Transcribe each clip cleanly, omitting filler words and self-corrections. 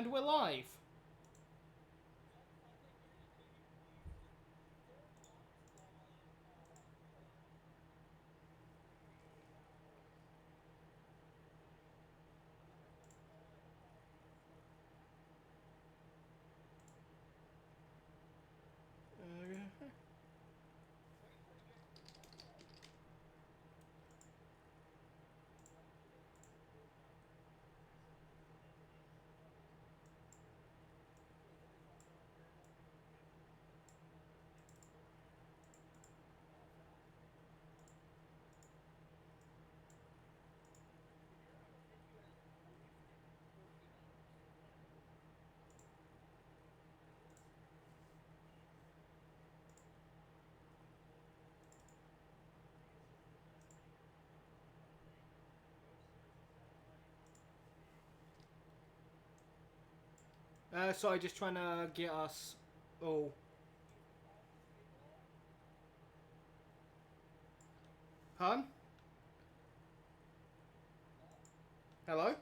And we're live. Sorry, just trying to get us all. Hun? Hello?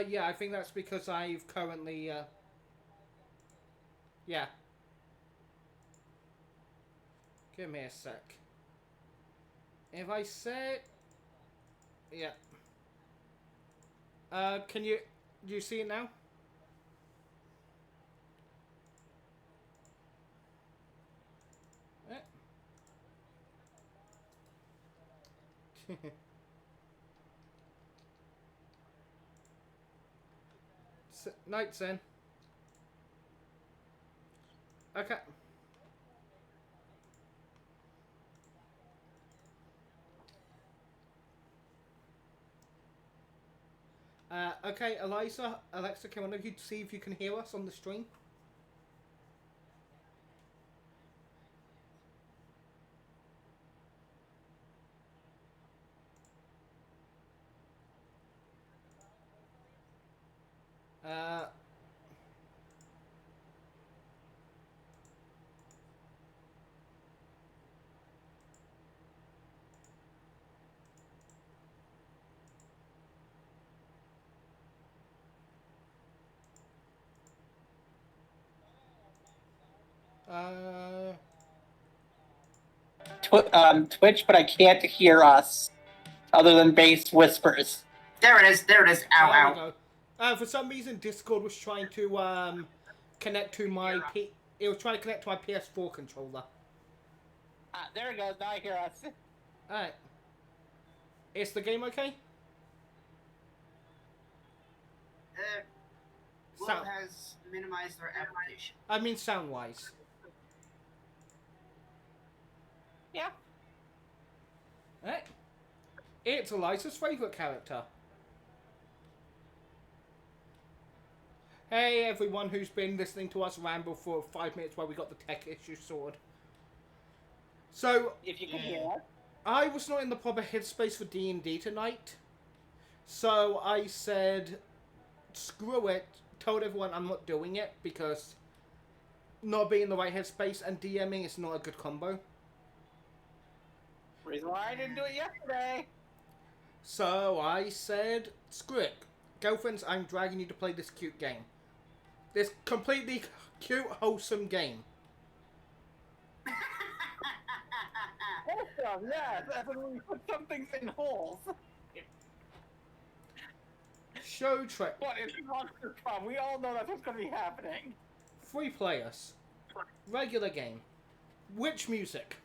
Yeah, I think that's because I've currently, yeah. Give me a sec. If I say... Yeah. Can you... Do you see it now? Night's in. Okay. Okay, Alexa, can one of you see if you can hear us on the stream? Uh... Twitch, but I can't hear us other than bass whispers. There it is. There it is. Ow, there ow. we go. For some reason, Discord was trying to connect to my It was trying to connect to my PS4 controller. There it goes. Now I hear us. Alright. Is the game okay? Will has minimized their application. I mean, sound-wise. Yeah. Alright. It's Eliza's favourite character. Hey everyone who's been listening to us ramble for 5 minutes while we got the tech issue sorted. So, if you can hear us. I was not in the proper headspace for D&D tonight. So I said, screw it, told everyone I'm not doing it because not being in the right headspace and DMing is not a good combo. Reason why I didn't do it yesterday. So I said, screw it. Girlfriends, I'm dragging you to play this cute game. This completely cute, wholesome game. Wholesome, yeah. That's when we put some things in holes. Show track. What is Monster Prom? We all know that's what's going to be happening. 3 players. Regular game. Witch music.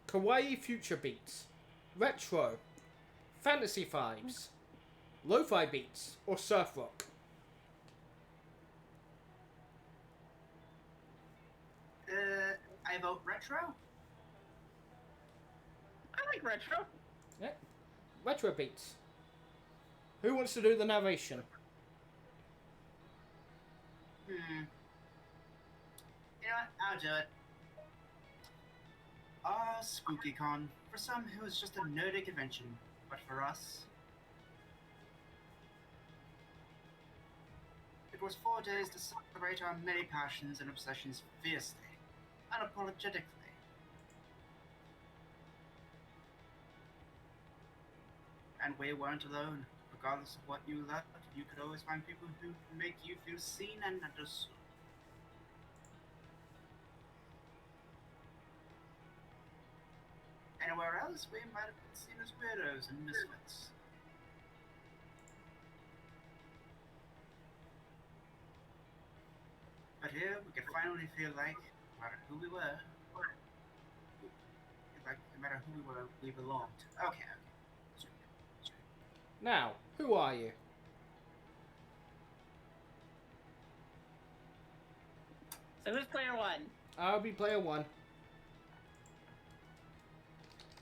Kawaii future beats. Retro. Fantasy vibes. Lo-fi beats. Or surf rock. I vote retro. I like retro. Yeah. Retro beats. Who wants to do the narration? You know what? I'll do it. SpookyCon. For some, it was just a nerdy convention, but for us, it was 4 days to celebrate our many passions and obsessions fiercely, unapologetically. And we weren't alone. Regardless of what you loved, you could always find people who can make you feel seen and understood. Anywhere else, we might have been seen as weirdos and misfits. But here, we could finally feel like, no matter who we were, we belonged. Okay. Now, who are you? So who's player one? I'll be player 1.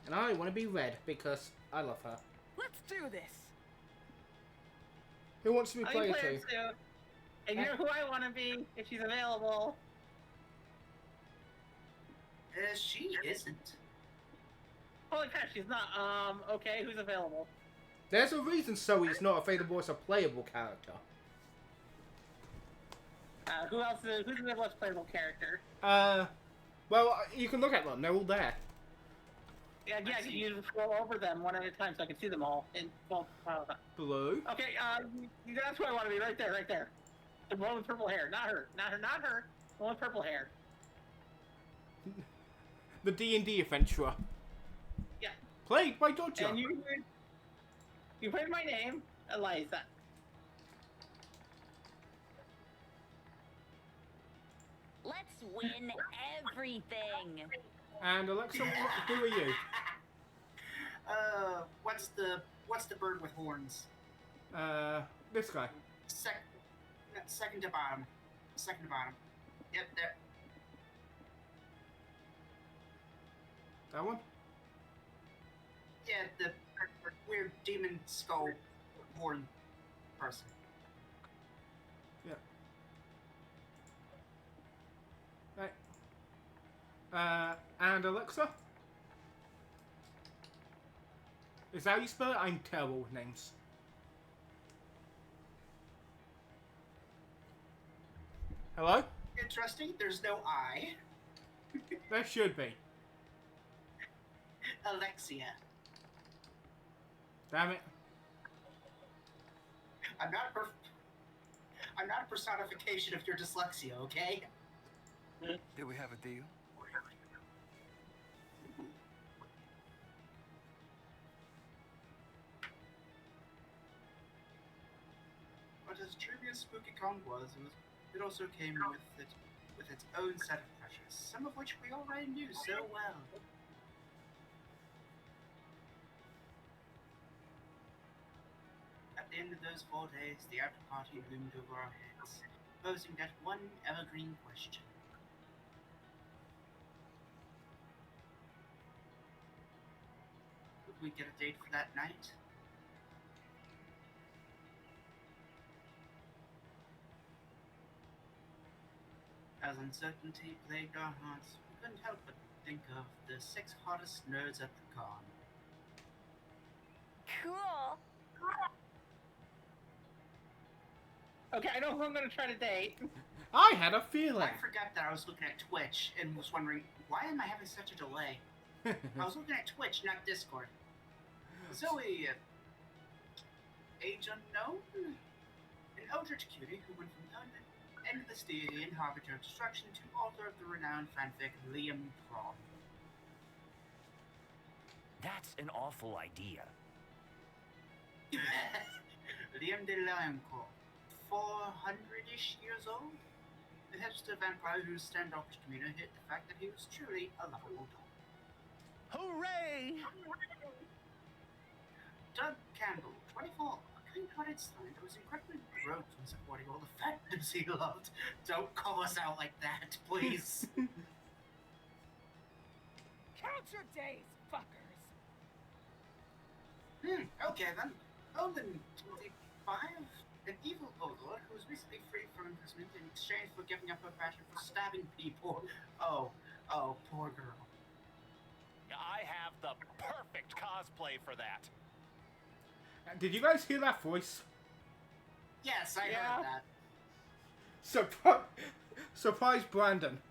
And I want to be Red because I love her. Let's do this. Who wants to be I'll player be player 2? two. And you know who I want to be if she's available. She isn't. Holy crap, she's not. Okay, who's available? There's a reason Zoe's not available as a playable character. Who else? Who's the most playable character? Well, you can look at them. They're all there. Yeah, you just scroll over them one at a time so I can see them all. Blue. Okay, that's who I want to be. Right there. The one with purple hair. Not her. The one with purple hair. The D&D adventurer. Yeah. Played by Dodger. And you heard my name, Eliza. Let's win everything. And Alexa, who are you? What's the bird with horns? This guy. Second to bottom. Yep, there. That one? Yeah, the weird demon skull horn person. Yeah. Right. And Alexa? Is that how you spell it? I'm terrible with names. Hello? Interesting, there's no I. There should be. Alexia. Damn it. I'm not a personification of your dyslexia, okay? Did we have a deal? But as trippy as SpookyCon was, it also came with its own set of pressures, some of which we already knew so well. At the end of those 4 days, the after party loomed over our heads, posing that one evergreen question. Would we get a date for that night? As uncertainty plagued our hearts, we couldn't help but think of the 6 hottest nerds at the con. Cool. Okay, I know who I'm gonna try to date. I had a feeling. I forgot that I was looking at Twitch and was wondering, why am I having such a delay? I was looking at Twitch, not Discord. Zoe, age unknown? An eldritch cutie who went from endless deity and harbinger of destruction to author of the renowned fanfic Liam Prom. That's an awful idea. Liam de Lioncourt, 400-ish years old? The hipster vampire whose standoffish demeanor hid the fact that he was truly a lovable dog. Hooray! Doug Campbell, 24, a kind-hearted son that was incredibly broke from supporting all the fandoms he loved. Don't call us out like that, please. Count your days, fuckers. Okay then. Olin, 25, an evil overlord who was recently freed from imprisonment in exchange for giving up her passion for stabbing people. Oh, poor girl. I have the perfect cosplay for that. Did you guys hear that voice? Yes, I Yeah. heard that. Surprise Brandon.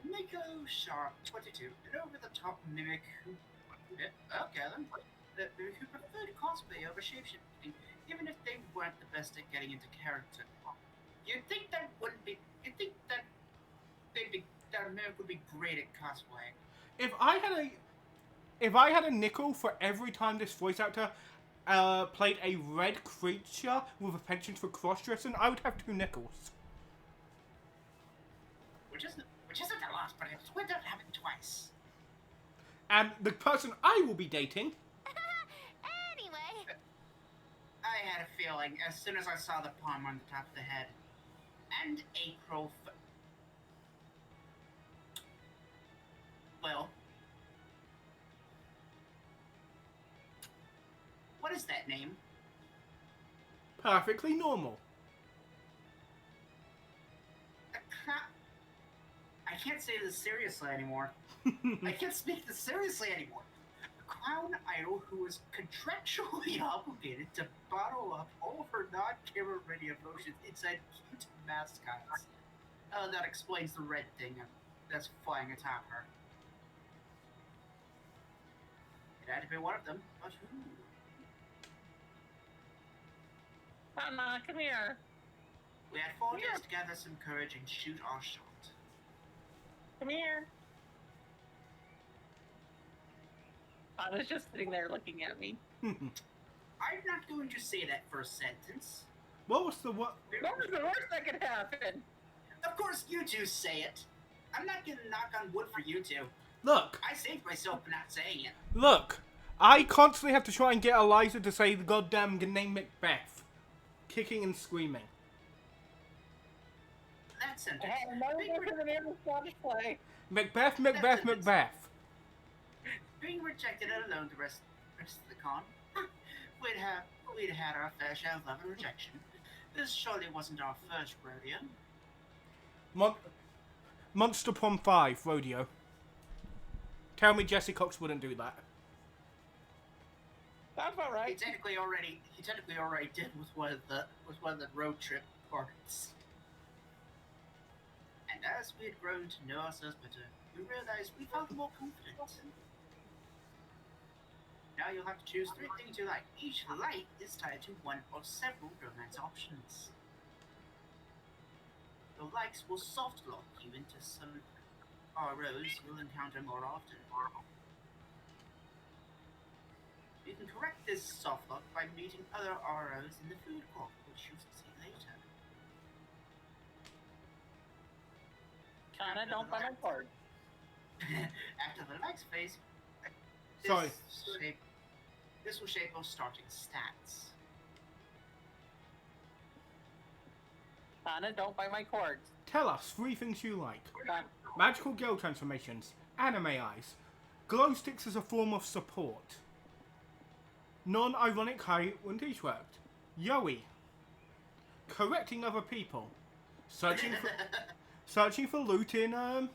Miko Sharp, 22, an over-the-top mimic who Okay then. Who preferred cosplay over shapeshifting, even if they weren't the best at getting into character. You'd think that wouldn't be. You'd think that that America would be great at cosplay. If I had a nickel for every time this voice actor played a red creature with a penchant for cross-dressing, I would have 2 nickels. Which isn't a lot, but it's worth it having twice. And the person I will be dating. Anyway, I had a feeling as soon as I saw the palm on the top of the head. And April. Well. What is that name? Perfectly normal. I can't say this seriously anymore. I can't speak this seriously anymore. A clown idol who is contractually obligated to bottle up all of her non-camera ready emotions inside cute mascots. Oh, that explains the red thing that's flying atop her. It had to be one of them, but who? Mama, come here. We had 4 days to gather some courage and shoot our shot. Come here. I was just sitting there looking at me. I'm not going to say that first sentence. What was the what? What was the worst that could happen? Of course you two say it. I'm not gonna knock on wood for you two. Look, I saved myself for not saying it. look. I constantly have to try and get Eliza to say the goddamn name Macbeth, kicking and screaming. That sentence. I had another being, one for the name of Scottish play. Macbeth, Macbeth, Macbeth. being rejected alone the rest of the con. We'd had our fair share of love and rejection. This surely wasn't our first rodeo. Monster Prom 5 rodeo. Tell me Jesse Cox wouldn't do that. That's about He right. technically already did with one of the road trip parts. And as we had grown to know ourselves better, we realized we felt more confident. Now you'll have to choose 3 things you like. Each like is tied to one or several romance options. Your likes will soft lock you into some ROs you'll encounter more often. You can correct this soft lock by meeting other ROs in the food court, which you'll see later. Kinda don't buy my card. After the next phase, Sorry. This will shape your starting stats. Kinda don't buy my cards. Tell us 3 things you like. Done. Magical girl transformations, anime eyes, glow sticks as a form of support, non-ironic height when t-shirt, Yowie, correcting other people, searching for loot in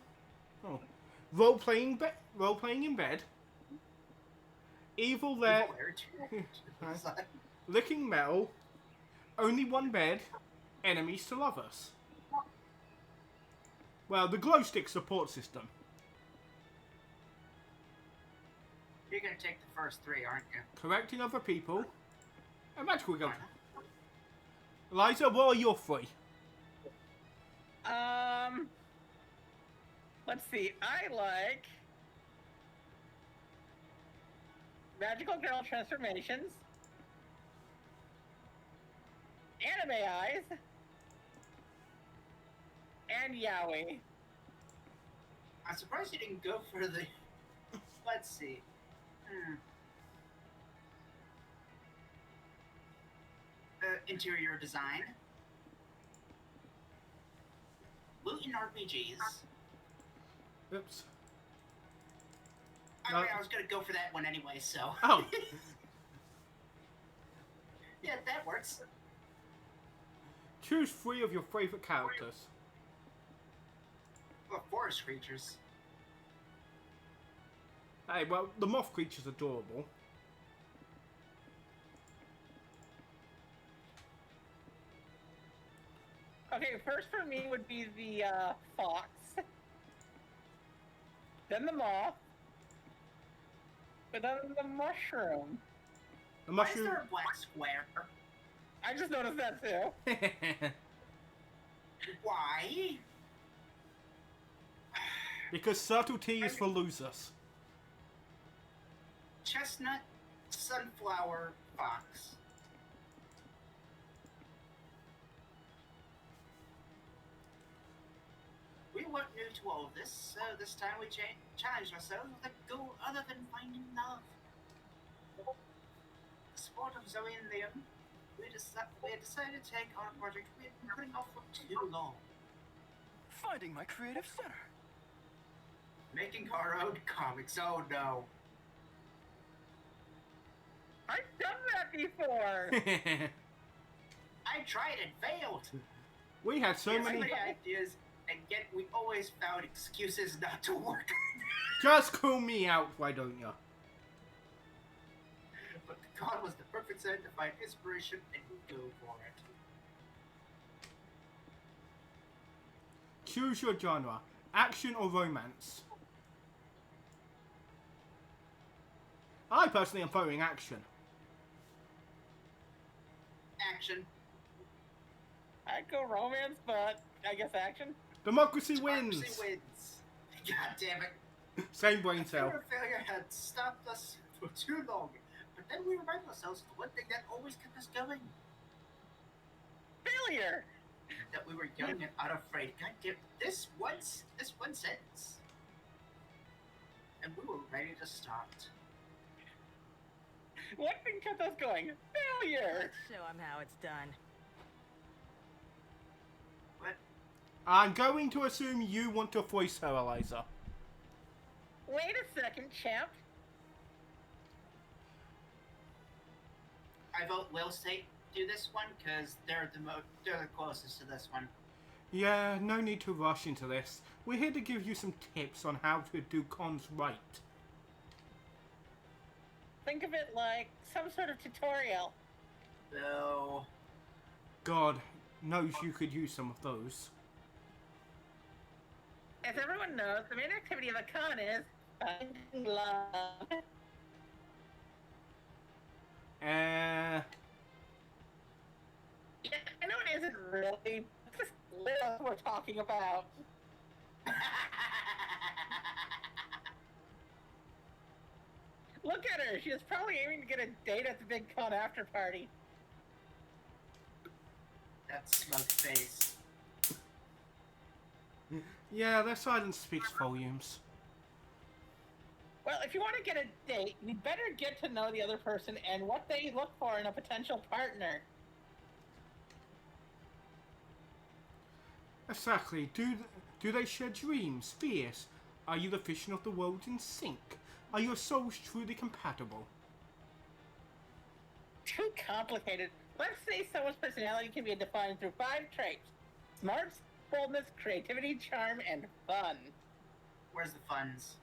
role playing in bed, evil there, licking metal, only one bed, enemies to lovers. Well, the glow stick support system. You're gonna take the first 3, aren't you? Correcting other people. And magical girl. Eliza, what are your 3? Let's see. I like magical girl transformations, anime eyes, and yaoi. I'm surprised you didn't go for the. Let's see. Interior design. Loot in RPGs. Oops. I mean, I was gonna go for that one anyway, so. Oh. Yeah, that works. Choose 3 of your favorite characters. Well, forest creatures. Hey, well, the moth creature's adorable. Okay, first for me would be the fox, then the moth, But other than the mushroom. The Why is mushroom. there a black square? I just noticed that too. Why? Because subtlety is for losers. Chestnut, sunflower, fox. We weren't new to all of this, so this time we challenged ourselves with a goal other than finding love. The sport of Zoe and Liam, we had decided to take on a project we had been putting off for too long. Finding my creative center. Making our own comics, oh no. I've done that before. I tried and failed. We had so many. Ideas, and yet we always found excuses not to work. Just call me out, why don't you? But the con was the perfect setting to find inspiration and go for it. Choose your genre: action or romance. I personally am voting action. Action. I'd go romance, but I guess action. Democracy wins. Democracy wins. God damn it. Same brain cell. Fear of failure had stopped us for too long, but then we reminded ourselves of the one thing that always kept us going. Failure. That we were young and unafraid. God damn, this one sentence. And we were ready to start. What thing kept us going? Failure. Let's show him how it's done. But I'm going to assume you want to voice her, Eliza. Wait a second, champ. I vote Will State do this one because they're the closest to this one. Yeah, no need to rush into this. We're here to give you some tips on how to do cons right. Think of it like some sort of tutorial. So, God knows you could use some of those. As everyone knows, the main activity of a con is finding love. Uh, Yeah, I know it isn't really. It's just Liz we're talking about. Look at her. She was probably aiming to get a date at the big con after party. that smug face. yeah, their silence speaks volumes. Well, if you want to get a date, you better get to know the other person and what they look for in a potential partner. Exactly. Do they share dreams, fears? Are you the vision of the world in sync? Are your souls truly compatible? Too complicated. Let's say someone's personality can be defined through 5 traits: smarts, boldness, creativity, charm, and fun. Where's the funds?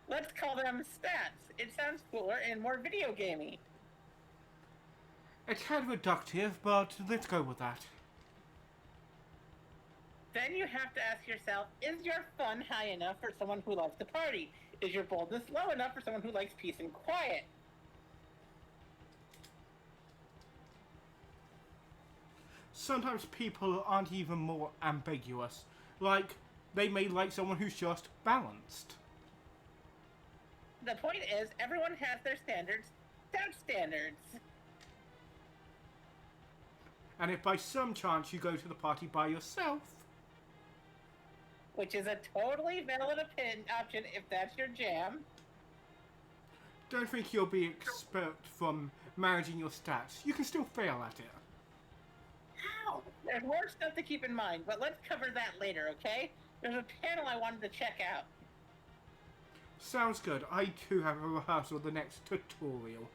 Let's call them stats. It sounds cooler and more video gamey. A tad reductive, but let's go with that. Then you have to ask yourself, is your fun high enough for someone who loves to party? Is your boldness low enough for someone who likes peace and quiet? Sometimes people aren't even more ambiguous. Like, they may like someone who's just balanced. The point is, everyone has their standards. Stat standards. And if by some chance you go to the party by yourself, Which is a totally valid option if that's your jam. don't think you'll be expert from managing your stats. You can still fail at it. How? There's more stuff to keep in mind, but let's cover that later, okay? There's a panel I wanted to check out. Sounds good. I too have a rehearsal of the next tutorial.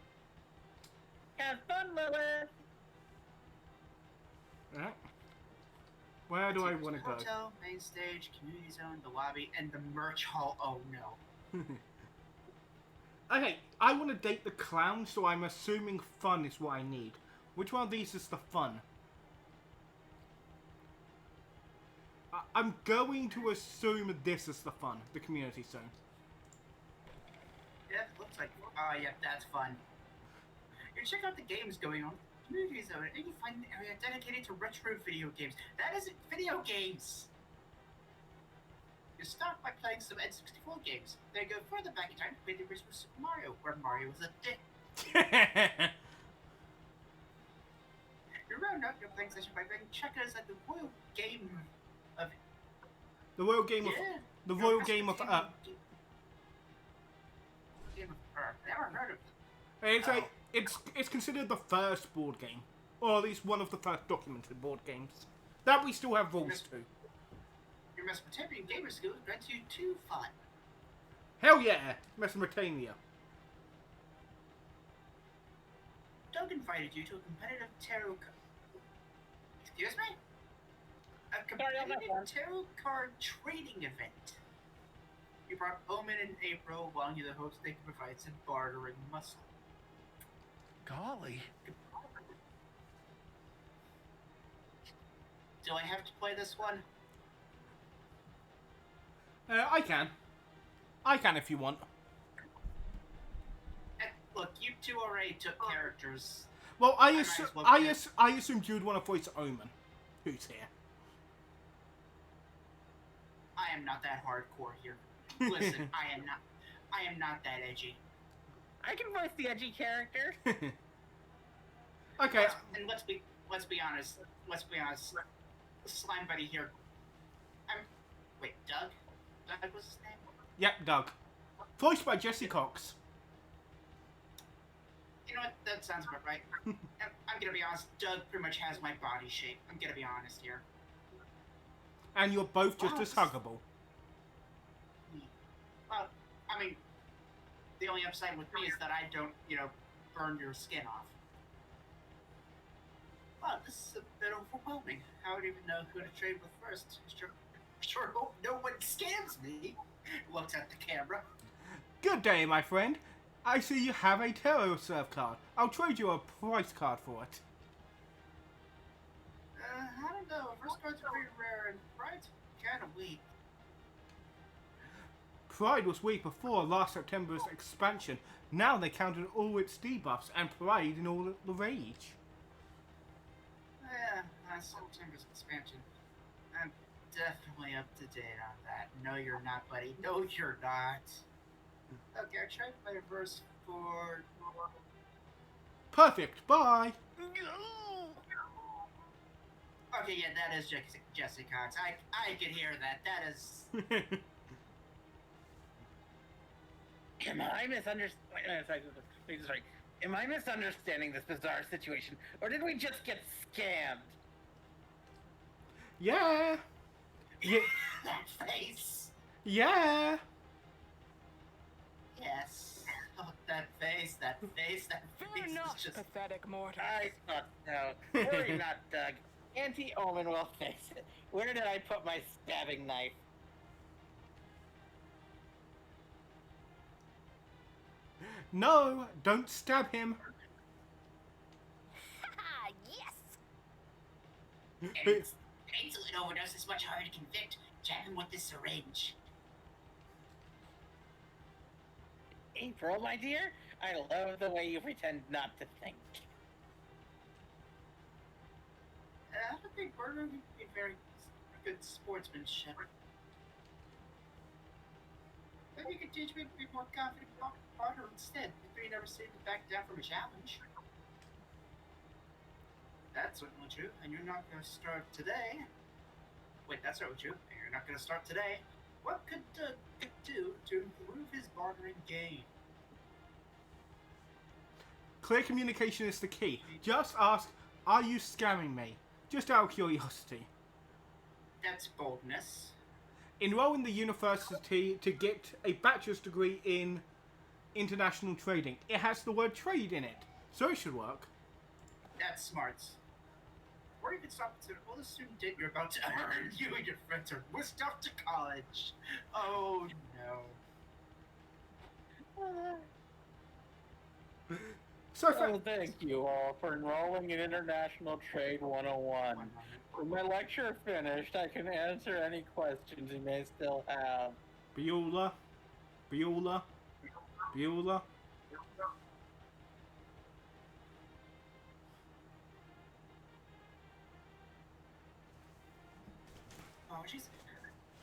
Have fun, Lilith! Yeah. Where do I want to go? Hotel, main stage, community zone, the lobby, and the merch hall. Oh no. Okay, I want to date the clown, so I'm assuming fun is what I need. Which one of these is the fun? I'm going to assume this is the fun, the community zone. Yeah, it looks like. Oh, yeah, that's fun. You check out the games going on. Community zone, and you find an area dedicated to retro video games. That isn't video games. You start by playing some N64 games. Then go further back in time to play the original Super Mario, where Mario was a dick. You round out your playing session by playing checkers at the Royal Game of. The Royal Game of Yeah. the Royal Game of Game of Earth. Never heard of it. it's considered the first board game, or at least one of the first documented board games that we still have rules to. Your Mesopotamian gamer skills grant you 2 fun. Hell yeah, Mesopotamia. Doug invited you to a competitive tarot. Excuse me? A competitive tarot card trading event. You brought Omen and April along in the hopes they could provide some bartering muscle. Golly. Do I have to play this one? I can if you want. Look, you two already took characters. Well, I assumed you'd want to voice Omen, who's here. I am not that hardcore here. Listen, I am not that edgy. I can voice the edgy character. Okay. And let's be honest. Slime Buddy here. Wait, Doug? Doug was his name? Yep, Doug. Voiced by Jesse Cox. You know what? That sounds about right. I'm gonna be honest. Doug pretty much has my body shape. I'm gonna be honest here. And you're both just as huggable. Well, I mean, the only upside with me is that I don't, burn your skin off. Wow, this is a bit overwhelming. I don't even know who to trade with first. Sure hope no one scams me. Looks at the camera. Good day, my friend. I see you have a tarot serve card. I'll trade you a price card for it. I don't know. First cards are pretty rare and Pride's kind of weak. Pride was weak before last September's expansion. Now they counted all its debuffs and Pride in all the rage. Yeah, last September's expansion. I'm definitely up to date on that. No, you're not, buddy. No, you're not. Okay, I tried my verse for... Perfect, bye! Okay, yeah, that is Jesse Cox. I can hear that. That is... Am I Am I misunderstanding this bizarre situation, or did we just get scammed? Yeah! Yeah! That face! Yeah! Yes. Oh, that face. Fear not, is just... pathetic mortal. I thought so. Worry not, Doug. Auntie Omen will fix it. Where did I put my stabbing knife? No! Don't stab him! Haha, yes! Insulin overdose is much harder to convict. Jab him with this syringe. April, my dear, I love the way you pretend not to think. I don't think Burger would be very good sportsmanship. Maybe you could teach me to be more confident about harder instead. If you never seemed to back down from a challenge. That's certainly true, and you're not going to start today. Wait, that's certainly true, and you're not going to start today. What could Doug do to improve his bartering game? Clear communication is the key. Just ask, are you scamming me? Just out of curiosity. That's boldness. Enroll in the university to get a bachelor's degree in international trading. It has the word trade in it, so it should work. That's smarts. Or you could stop to all the student debt you're about to earn. You and your friends are whisked off to college. Oh no. So Oh, thank you all for enrolling in International Trade 101. When my lecture finished, I can answer any questions you may still have. Beulah. Bueller. Oh, jeez.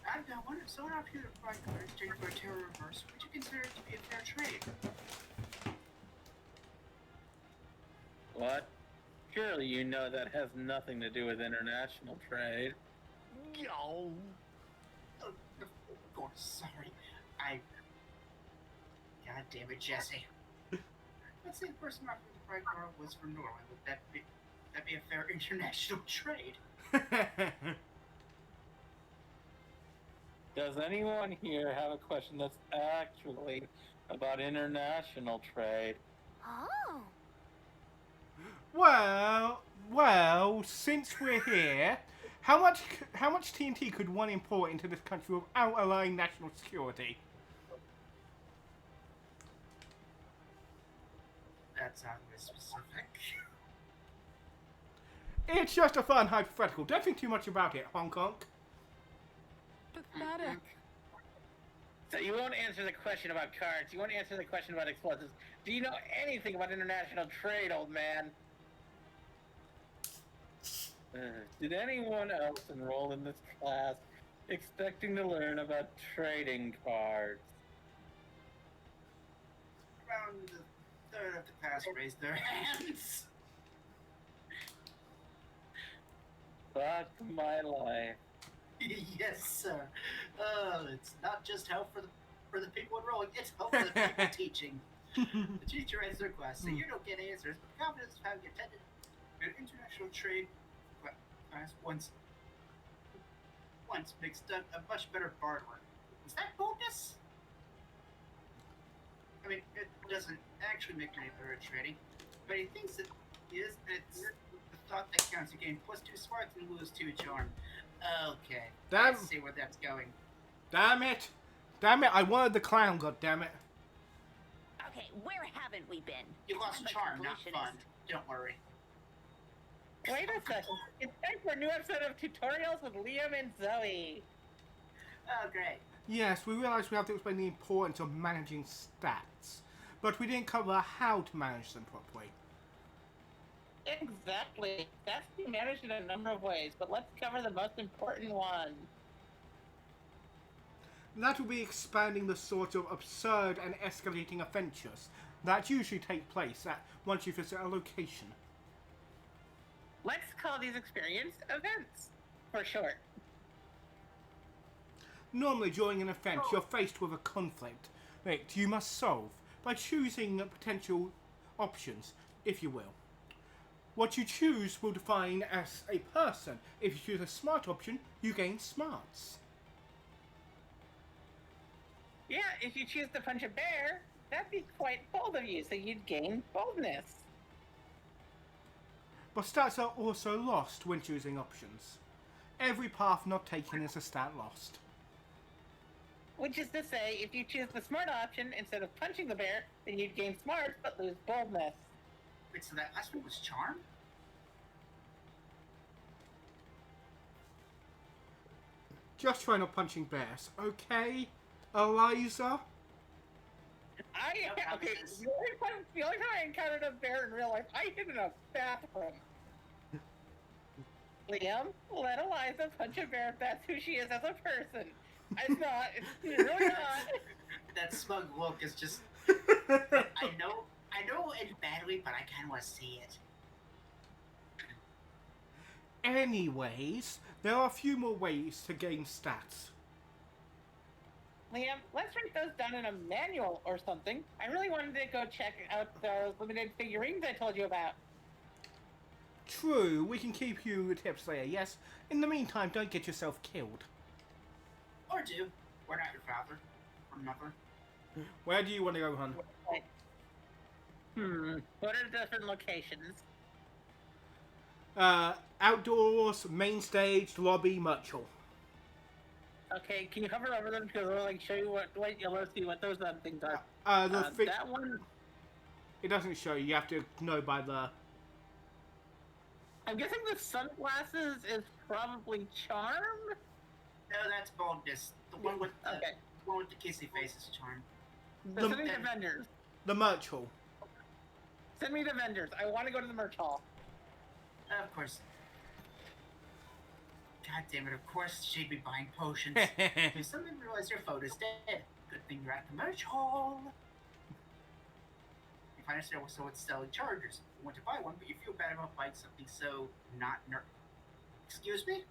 I've got one. So out here to provide card exchange for a terror reverse. Would you consider it to be a fair trade? What? Surely you know that has nothing to do with international trade. Yo. Oh, of course, sorry. God damn it, Jesse. Let's say the person offering the price card was from Norway. Would that be a fair international trade? Does anyone here have a question that's actually about international trade? Oh. Well, since we're here, how much TNT could one import into this country without allowing national security? That's oddly specific. It's just a fun hypothetical. Don't think too much about it, Hong Kong. Pathetic. So you won't answer the question about cards. You won't answer the question about explosives. Do you know anything about international trade, old man? Did anyone else enroll in this class expecting to learn about trading cards? Around the third of the class raised their hands. Fuck my life. Yes, sir. It's not just help for the people enrolling, it's help for the people teaching. The teacher answers their class, so you don't get answers, but the confidence of having attended an international trade class once makes Doug a much better barter. Is that boldness? I mean, it doesn't actually make me better at trading, but he thinks it is. It's the thought that counts. You gain +2 smarts and lose 2 charm. Okay. Damn. Let's see where that's going. Damn it! I wanted the clown, goddammit. Okay, where haven't we been? You lost I'm a charm, not completionist. fun. Don't worry. Wait a second. It's time for a new episode of Tutorials with Liam and Zoe. Oh, great. Yes, we realised we have to explain the importance of managing stats, but we didn't cover how to manage them properly. Exactly. That's to be managed in a number of ways, but let's cover the most important one. That will be expanding the sort of absurd and escalating adventures that usually take place once you visit a location. Let's call these experience events, for short. Normally during an event you're faced with a conflict that you must solve by choosing potential options, if you will. What you choose will define as a person. If you choose a smart option, you gain smarts. Yeah, if you choose to punch a bear, that'd be quite bold of you, so you'd gain boldness. But stats are also lost when choosing options. Every path not taken is a stat lost. Which is to say, if you choose the smart option instead of punching the bear, then you'd gain smarts but lose boldness. Wait, so that last one was charm? Just try not punching bears, okay, Eliza? Okay, the only time I encountered a bear in real life, I hid in a bathroom. Liam, let Eliza punch a bear if that's who she is as a person. It's not. It's really not. That smug look is just... I know it's badly, but I kind of want to see it. Anyways, there are a few more ways to gain stats. Liam, let's write those down in a manual or something. I really wanted to go check out those limited figurines I told you about. True, we can keep you tips later, yes? In the meantime, don't get yourself killed. Or do. We're not your father. Or mother. Where do you want to go, hon? What are the different locations? Outdoors, main stage, lobby, Murchill. Okay, can you hover over them because I'll show you let's see what those things are. That one. It doesn't show you. You have to know by the. I'm guessing the sunglasses is probably charm. No, that's boldness. The one with the one with the kissy face is charm. So send me the vendors. The merch hall. Send me the vendors. I want to go to the merch hall. Of course. God damn it, of course she'd be buying potions. You suddenly realize your photo's dead. Good thing you're at the merch hall. You find someone selling chargers. You want to buy one, but you feel bad about buying something so not Excuse me?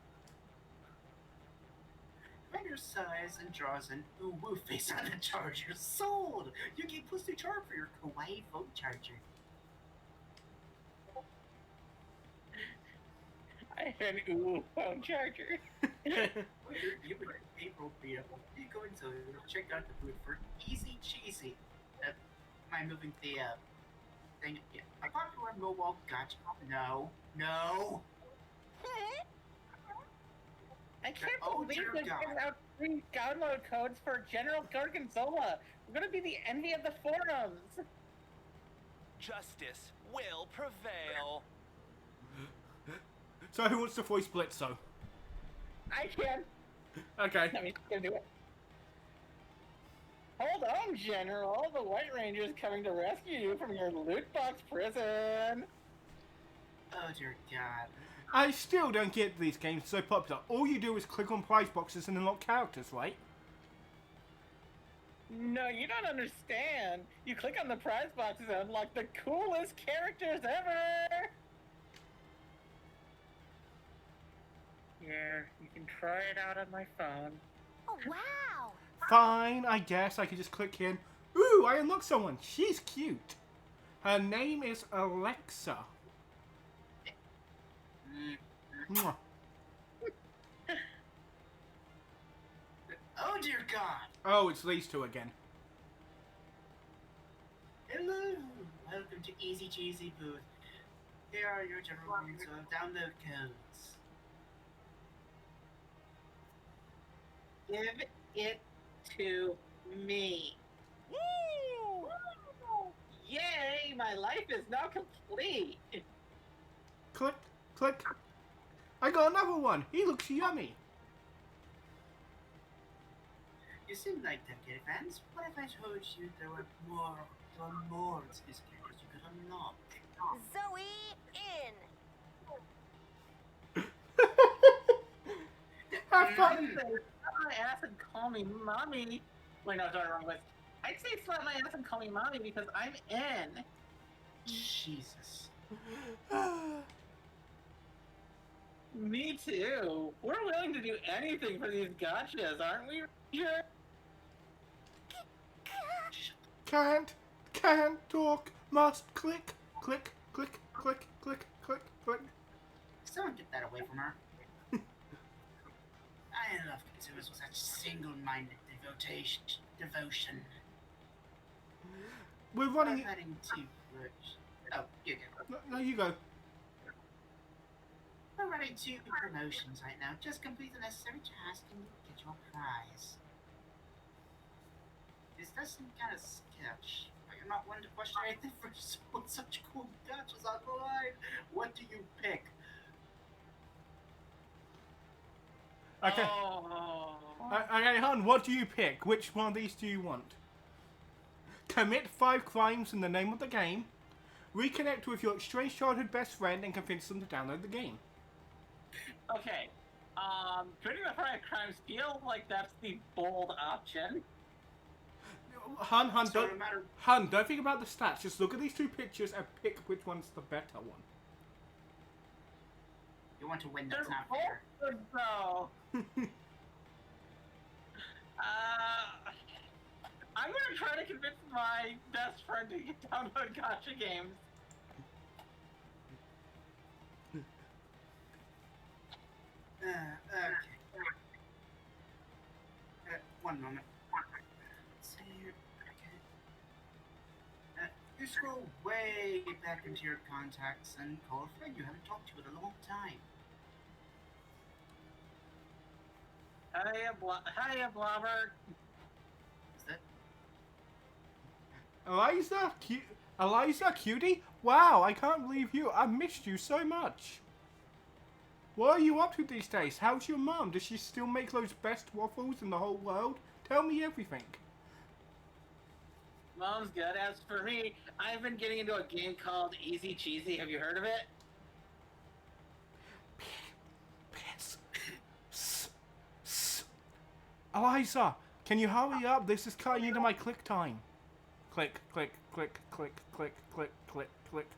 Vendor sighs and draws an ooh-woo face on the charger. Sold! You get +2 charge for your kawaii phone charger. I have an ooh phone charger. You would April beautiful. You go into check out the booth for Easy Cheesy. Am I moving the thing? Yeah. A popular mobile gotcha. No. I can't Oh, believe dear they're God. giving out free download codes for General Gorgonzola. We're gonna be the envy of the forums. Justice will prevail. So who wants to voice Blitzo? I can. Okay. Let me do it. Hold on, General. The White Ranger is coming to rescue you from your loot box prison. Oh dear God. I still don't get these games so popular. All you do is click on prize boxes and unlock characters, right? No, you don't understand. You click on the prize boxes and unlock the coolest characters ever. Here, you can try it out on my phone. Oh, wow. Fine, I guess I could just click in. Ooh, I unlocked someone. She's cute. Her name is Alexa. Mwah. Oh dear God. Oh, it's these two again. Hello. Welcome to Easy Cheesy booth. Here are your general rules of download codes. Give it to me. Woo! Yay! My life is now complete. Click, click. I got another one. He looks yummy. You seem like Decade fans. What if I told you there were more to these characters you could unlock? Zoe in. Have fun. I'd say slap my ass and call me mommy. Wait, no, sorry, wrong list. I'd say slap my ass and call me mommy because I'm in. Jesus. Me too. We're willing to do anything for these gotchas, aren't we, Ranger? Can't talk. Must click, click, click, click, click, click, click. Someone get that away from her. I love consumers with such single-minded devotion. We're We're running. heading to Bridge. Oh, you go. No, you go. We're running 2 promotions right now. Just complete the necessary task and you'll get your prize. This does seem kind of sketch, but you're not one to question anything for such cool gotchas on the line. What do you pick? Okay. Oh. Okay, hon, what do you pick? Which one of these do you want? Commit 5 crimes in the name of the game. Reconnect with your estranged childhood best friend and convince them to download the game. Okay. Committing the five crimes feels like that's the bold option. Hun, So no matter don't think about the stats. Just look at these 2 pictures and pick which one's the better one. you want to win, They're that's not both fair. good, though. I'm gonna try to convince my best friend to download gotcha games. Okay. One moment. Let's see here. Okay. You scroll way back into your contacts and call a friend you haven't talked to in a long time. Hiya, Blobber. Is that? Eliza, cutie? Wow, I can't believe you. I missed you so much. What are you up to these days? How's your mum? Does she still make those best waffles in the whole world? Tell me everything. Mom's good. As for me, I've been getting into a game called Easy Cheesy. Have you heard of it? Piss. Eliza, can you hurry up? This is cutting into my click time. Click, click, click, click, click, click, click, click.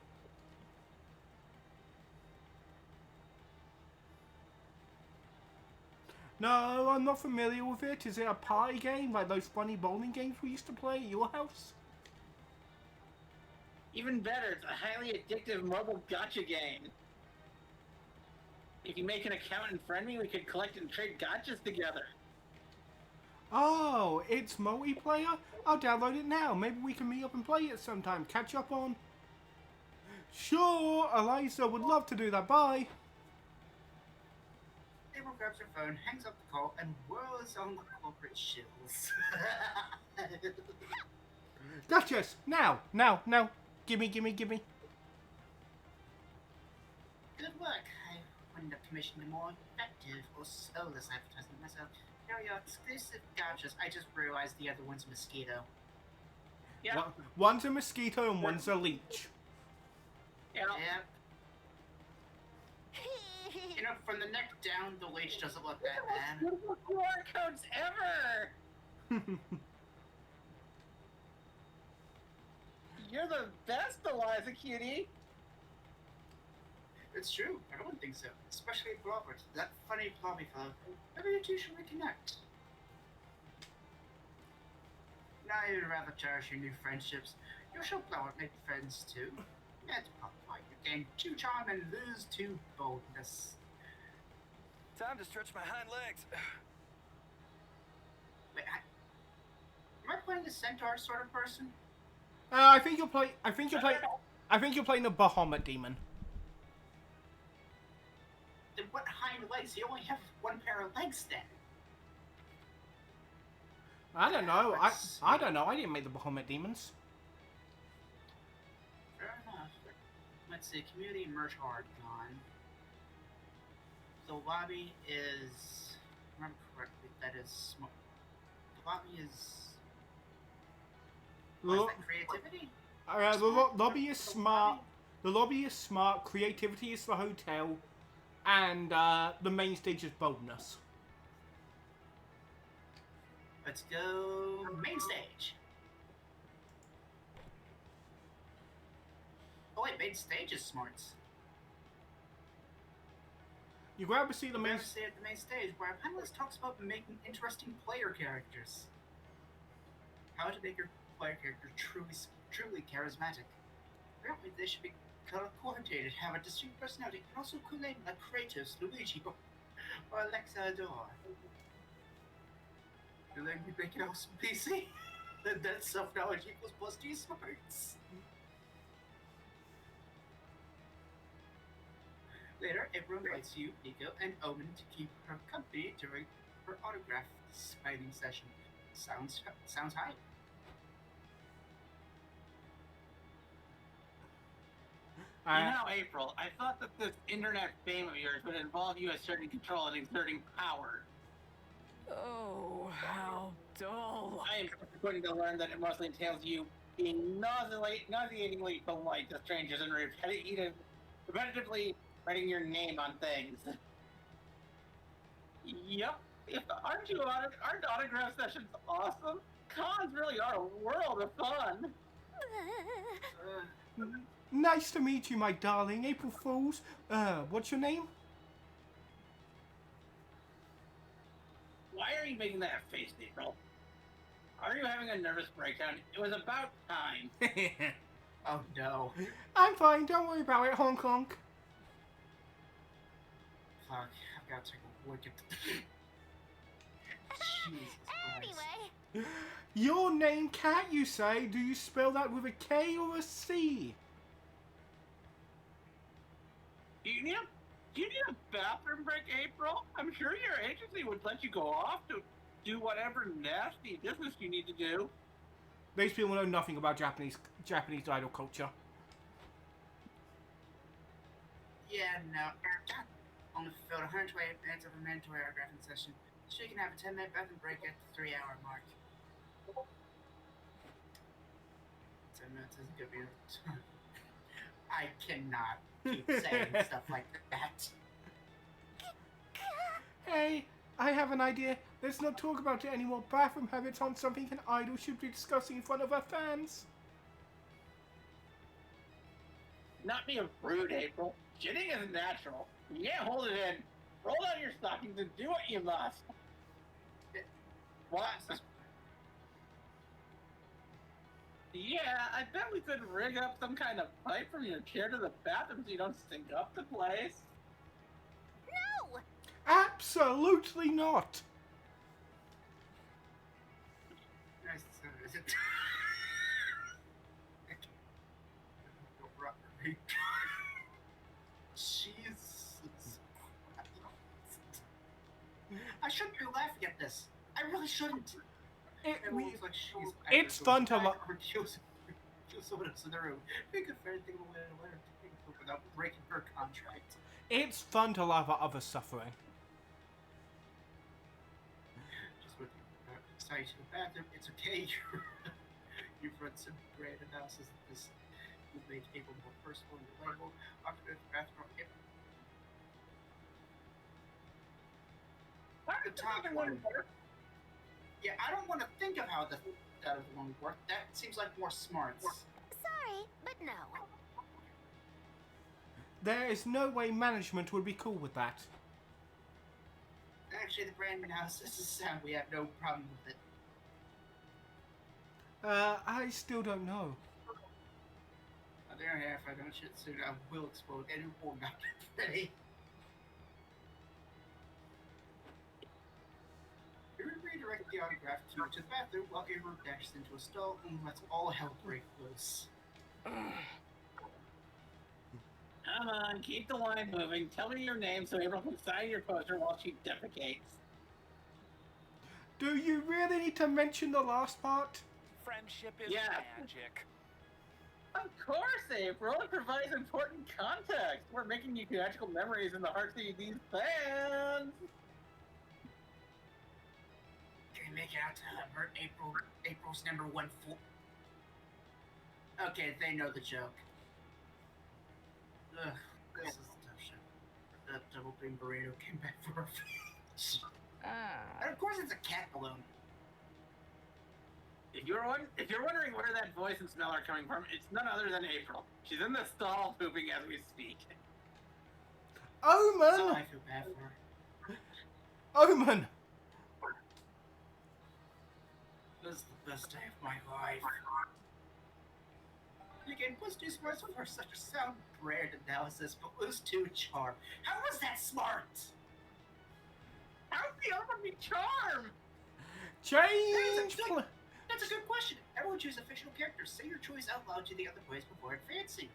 No, I'm not familiar with it. Is it a party game like those funny bowling games we used to play at your house? Even better, it's a highly addictive mobile gacha game. If you make an account and friend me, we could collect and trade gachas together. Oh, it's multiplayer? I'll download it now. Maybe we can meet up and play it sometime. Catch up on... Sure, Eliza would love to do that. Bye. April grabs her phone, hangs up the call, and whirls on the corporate shills. Duchess, now. Gimme. Good work. I wouldn't have commissioned a more effective or soulless advertisement myself. Here are your exclusive gachas. I just realized the other one's a mosquito. Yeah. One's a mosquito and one's a leech. Yeah. Yep. You know, from the neck down, the leech doesn't look that bad. Beautiful QR codes ever! You're the best, Eliza cutie. It's true. Everyone thinks so. Especially Robert, that funny plobby fellow. Maybe you two should reconnect. Now you'd rather cherish your new friendships. You shall blow up, make friends too. It's probably you gain 2 charm and lose 2 boldness. Time to stretch my hind legs. Wait, am I playing a centaur sort of person? I think you're playing the Bahamut demon. Then what hind legs? You only have 1 pair of legs then. I don't know. I don't know. I didn't make the Bahamut demons. Fair enough. Let's see. Community merch hard gone. The lobby is. Remember correctly, that is small. The lobby is. What is that, creativity? The lobby is smart. The lobby is smart. Creativity is the hotel, and the main stage is boldness. Let's go main stage. Oh wait, main stage is smarts. You grab a seat at the main. We're stay at the main stage where our panelist talks about making interesting player characters. How to make your player character truly charismatic. Apparently, they should be color coordinated, have a distinct personality, and also cool name like Kratos, Luigi, or Alexa Adore. You let me make it awesome PC? Then that's self-knowledge equals plus D smarts. Later, April invites you, Nico, and Omen to keep her company during her autograph signing session. Sounds hype. You know, April, I thought that this internet fame of yours would involve you asserting control and exerting power. Oh, how dull. I am going to learn that it mostly entails you being nauseatingly polite to strangers and repetitively writing your name on things. Yep. Aren't autograph sessions awesome? Cons really are a world of fun. Nice to meet you, my darling. April Fools. What's your name? Why are you making that face, April? Are you having a nervous breakdown? It was about time. Oh no. I'm fine. Don't worry about it. Honk honk. Fuck, I've got to take a look at the... Jesus Christ. Anyway, Your name, Cat, you say? Do you spell that with a K or a C? Do you need a bathroom break, April? I'm sure your agency would let you go off to do whatever nasty business you need to do. These people know nothing about Japanese idol culture. Yeah, no. God, only fulfilled 128 minutes of a mandatory autographing session. So you can have a 10-minute bathroom break at the 3-hour mark. minutes isn't gonna be enough. I cannot keep saying stuff like that. Hey, I have an idea. Let's not talk about it anymore. Bathroom habits aren't something an idol should be discussing in front of our fans. Not being rude, April. Shitting is natural. You can't hold it in. Roll out your stockings and do what you must. What? Yeah, I bet we could rig up some kind of pipe from your chair to the bathroom so you don't stink up the place. No! Absolutely not. Is it? Jesus. I shouldn't be laughing at this. I really shouldn't. Everyone looks like she's it's fun to kill someone else in the room. Think of anything to let her take without breaking her contract. It's fun to laugh at others suffering. Just with sorry to the bathroom, it's okay. You've run some great analysis of this. You've made April more personal and relatable. After the bathroom, the top one. Yeah, I don't want to think of how that other one would work. That seems like more smarts. Sorry, but no. There is no way management would be cool with that. Actually, the brand analysis is sound. We have no problem with it. I still don't know. On the other hand, if I don't shit soon, I will explode any will not get ready. We redirect the autograph queue to the bathroom while Amber dashes into a stall and lets all hell break loose. Come on, keep the line moving. Tell me your name so April can sign your poster while she defecates. Do you really need to mention the last part? Friendship is Yeah. magic. Of course, April. It provides important context. We're making you magical memories in the hearts of these fans. Can we make it out to her? April's number 1 4. Okay, they know the joke. Ugh, this is tough shit. That double beam burrito came back for her face. And of course it's a cat balloon. If you're wondering where that voice and smell are coming from, it's none other than April. She's in the stall pooping as we speak. Oh, Omen! I feel bad for her. Omen! This is the best day of my life. You can plus 2 smarts for such a sound brand analysis, but lose 2 charm. How was that smart? How's the other be charm? Change! That's a good question. Everyone choose a fictional character. Say your choice out loud to the other players before advancing.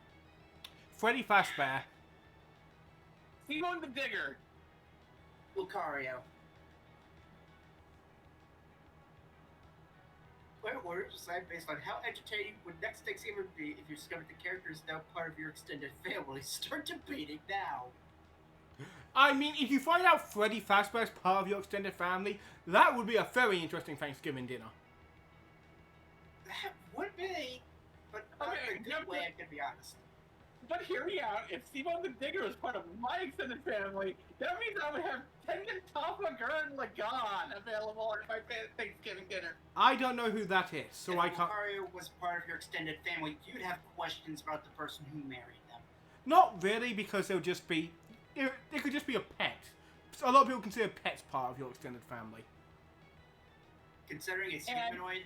Freddy Fazbear. Simone the Digger. Lucario. Player orders decide based on how entertaining would next Thanksgiving be if you discovered the character is now part of your extended family. Start debating now. I mean, if you find out Freddy Fazbear is part of your extended family, that would be a very interesting Thanksgiving dinner. That would be, but not in a good way, I'm gonna be honest. But hear me out. If Simone the Digger is part of my extended family, that means I would have Tengen Toppa Gurren Lagann available at my Thanksgiving dinner. I don't know who that is, so if I can't... Lucario was part of your extended family, you'd have questions about the person who married them. Not really, because they'll just be... It could just be a pet. A lot of people consider pets part of your extended family. Considering it's humanoid.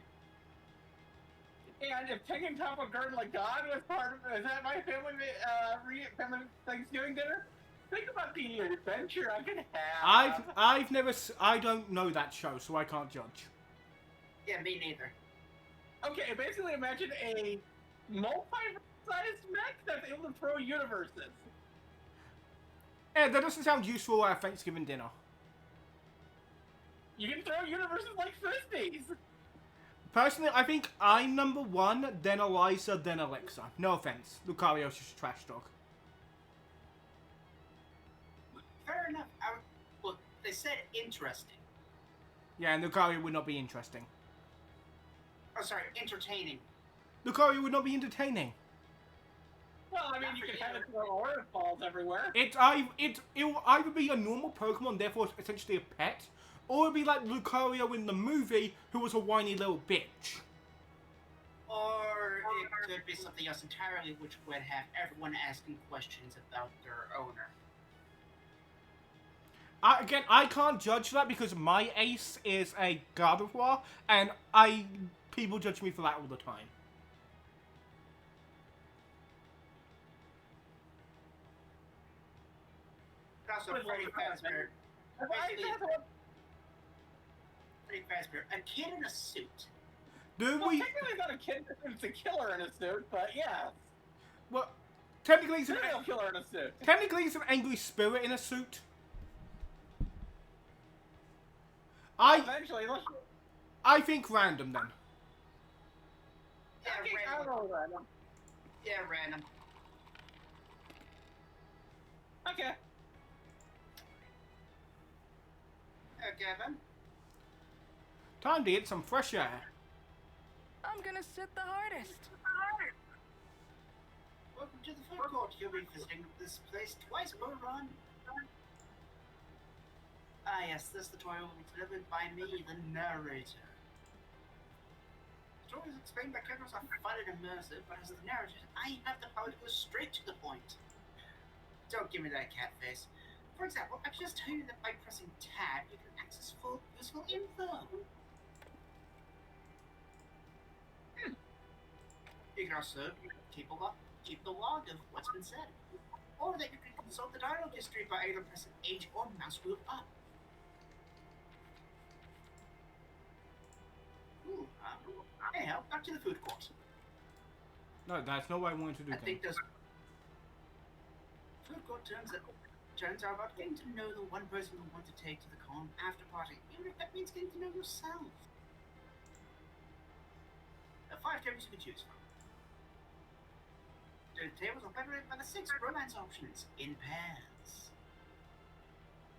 And if Tengen Toppa Gurren Lagann was part of is that my family family Thanksgiving dinner? Think about the adventure I could have. I've never... I don't know that show, so I can't judge. Yeah, me neither. Okay, basically imagine a multi-sized mech that's able to throw universes. Yeah, that doesn't sound useful at a Thanksgiving dinner. You can throw universes like frisbees. Personally, I think I'm number 1, then Eliza, then Alexa. No offense. Lucario's just a trash dog. Fair enough. Look, they said interesting. Yeah, and Lucario would not be interesting. Oh, sorry, entertaining. Lucario would not be entertaining. Well, I mean, you could have it throw aura balls everywhere. It will either be a normal Pokemon, therefore essentially a pet, or it'll be like Lucario in the movie, who was a whiny little bitch. Or it could be something else entirely, which would have everyone asking questions about their owner. Again, I can't judge that because my ace is a Gardevoir, and people judge me for that all the time. Also, Freddy Fazbear. Freddy Fazbear, a kid in a suit. Do Well, we? technically not a kid, it's a killer in a suit, but yeah. Well, technically he's Serial killer in a suit. technically he's an angry spirit in a suit. Eventually, let's... I think random then. Yeah, Okay, I don't random. know random. Yeah, random. Okay. Kevin. Time to get some fresh air. I'm gonna sit the hardest. Welcome to the food court. You'll be visiting this place twice per run. Ah, yes, this tutorial will be delivered by me, the narrator. The story is explained by characters are fun and immersive, but as the narrator, I have the power to go straight to the point. Don't give me that cat face. For example, I can just tell you that by pressing tab, you can access full useful info. You can also keep the log of what's been said. Or that you can consult the dialogue history by either pressing H or mouse wheel up. Ooh, anyhow, back to the food court. No, that's not what I wanted to do. I think those food court turns are about getting to know the one person you want to take to the con after party, even if that means getting to know yourself. There are 5 tables you can choose from. The tables are separated by the 6 romance options in pairs.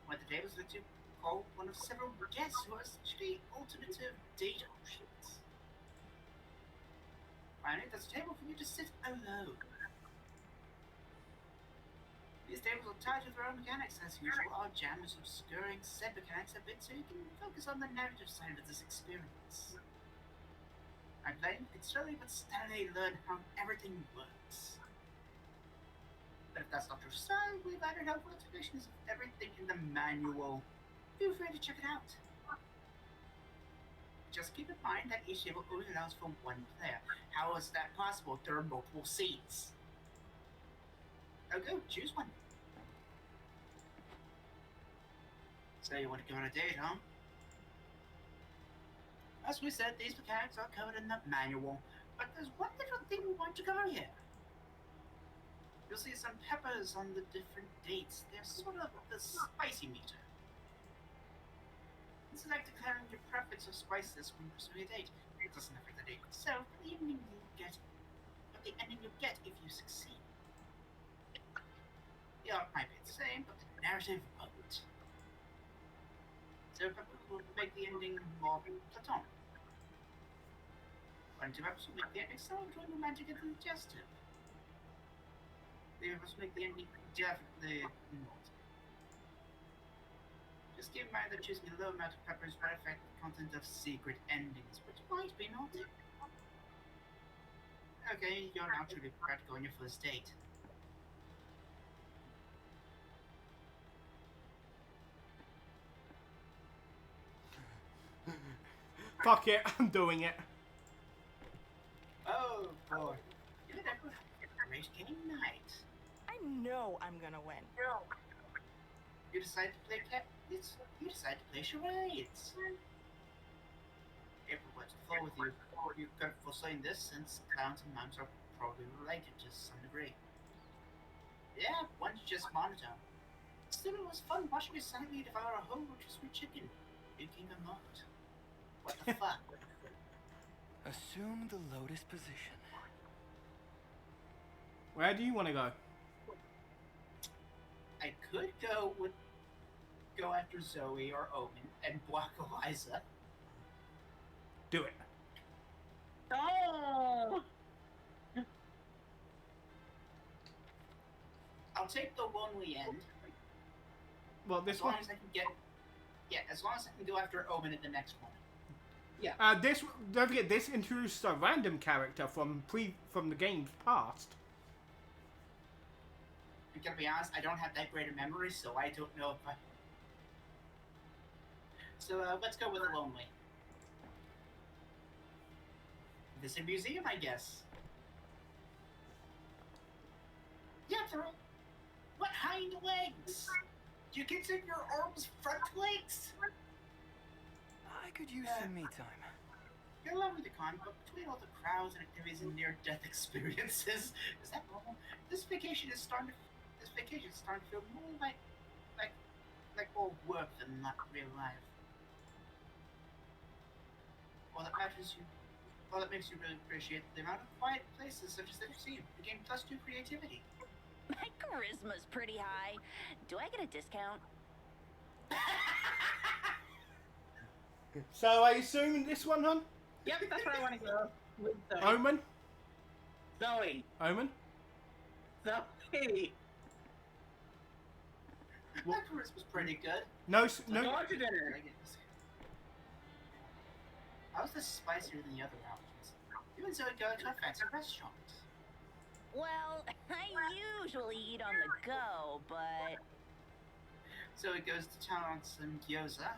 One of the tables lets you call one of several guests who are essentially alternative date options. Finally, there's a table for you to sit alone. These tables are tied with their own mechanics. As usual, our jam is obscuring said mechanics a bit so you can focus on the narrative side of this experience. I'm playing, you can slowly but steadily learn how everything works. But if that's not your style, we've added helpful explanations of everything in the manual. Feel free to check it out. Just keep in mind that each table only allows for one player. How is that possible? There are multiple seats. Okay, choose one. So you want to go on a date, huh? As we said, these mechanics are covered in the manual, but there's one little thing we want to cover here. You'll see some peppers on the different dates. They're sort of the spicy meter. This is like declaring your preference of spices when pursuing a date. It doesn't affect the date itself, but the ending you'll get if you succeed. The art might be the same, but the narrative won't. So peppers will make the ending more platonic. One two peppers will make the ending somewhat romantic and digestive. The others make the ending definitely not. Just keep in mind that choosing a low amount of peppers might affect the content of secret endings, which might be naughty. Okay, you're now truly prepared to go on your first date. Fuck it, I'm doing it. Oh boy. You're never have a great game night. I know I'm gonna win. You decide to play you decide to play charades. April went to the floor with you. You could have foreseen this since clowns and mimes are probably related to some degree. Yeah, one's just monotone. Still, it was fun watching you silently devour a whole rotisserie chicken. Thinking or not. What the fuck? Assume the lotus position. Where do you want to go? I could go after Zoe or Omen and block Eliza. Do it. Oh! I'll take the lonely end. Well, this As long one. as I can get. Yeah, as long as I can go after Omen in the next one. This don't forget this introduces a random character from the game's past. I'm gonna be honest, I don't have that great a memory, so I don't know if I. So let's go with the lonely. This is a museum, I guess. Yeah, what hind legs? Do you consider your arms front legs? I could use some me time. You're lovely to con, but between all the crowds and activities and near-death experiences, is that normal? This vacation is starting to feel more like more work than not real life. All that makes you really appreciate the amount of quiet places such as that you see. The game plus 2 creativity. My charisma's pretty high. Do I get a discount? So I assume this one, hon? Yep, that's where I want to go. With Zoe. Omen? Zoe. Omen? Zoe. That charisma's pretty good. No, Go no. out to dinner. How's this spicier than the other options? Even so, go to a fancy restaurant. Well, I usually eat on the go, but So it goes to town on some gyoza.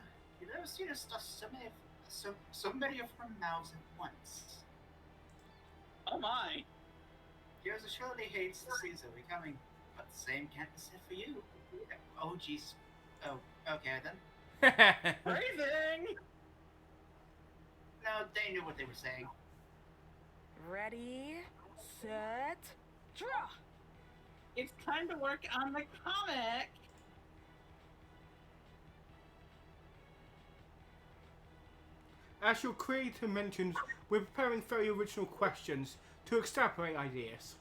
You've never seen her stuff so many of her mouths at once. Oh my. Gyoza surely hates to see Zoe coming, but the same can't be said for you. Oh jeez. Oh, okay then. Phrasing! No, they knew what they were saying. Ready, set, draw. It's time to work on the comic. As your creator mentions, we're preparing very original questions to extrapolate ideas.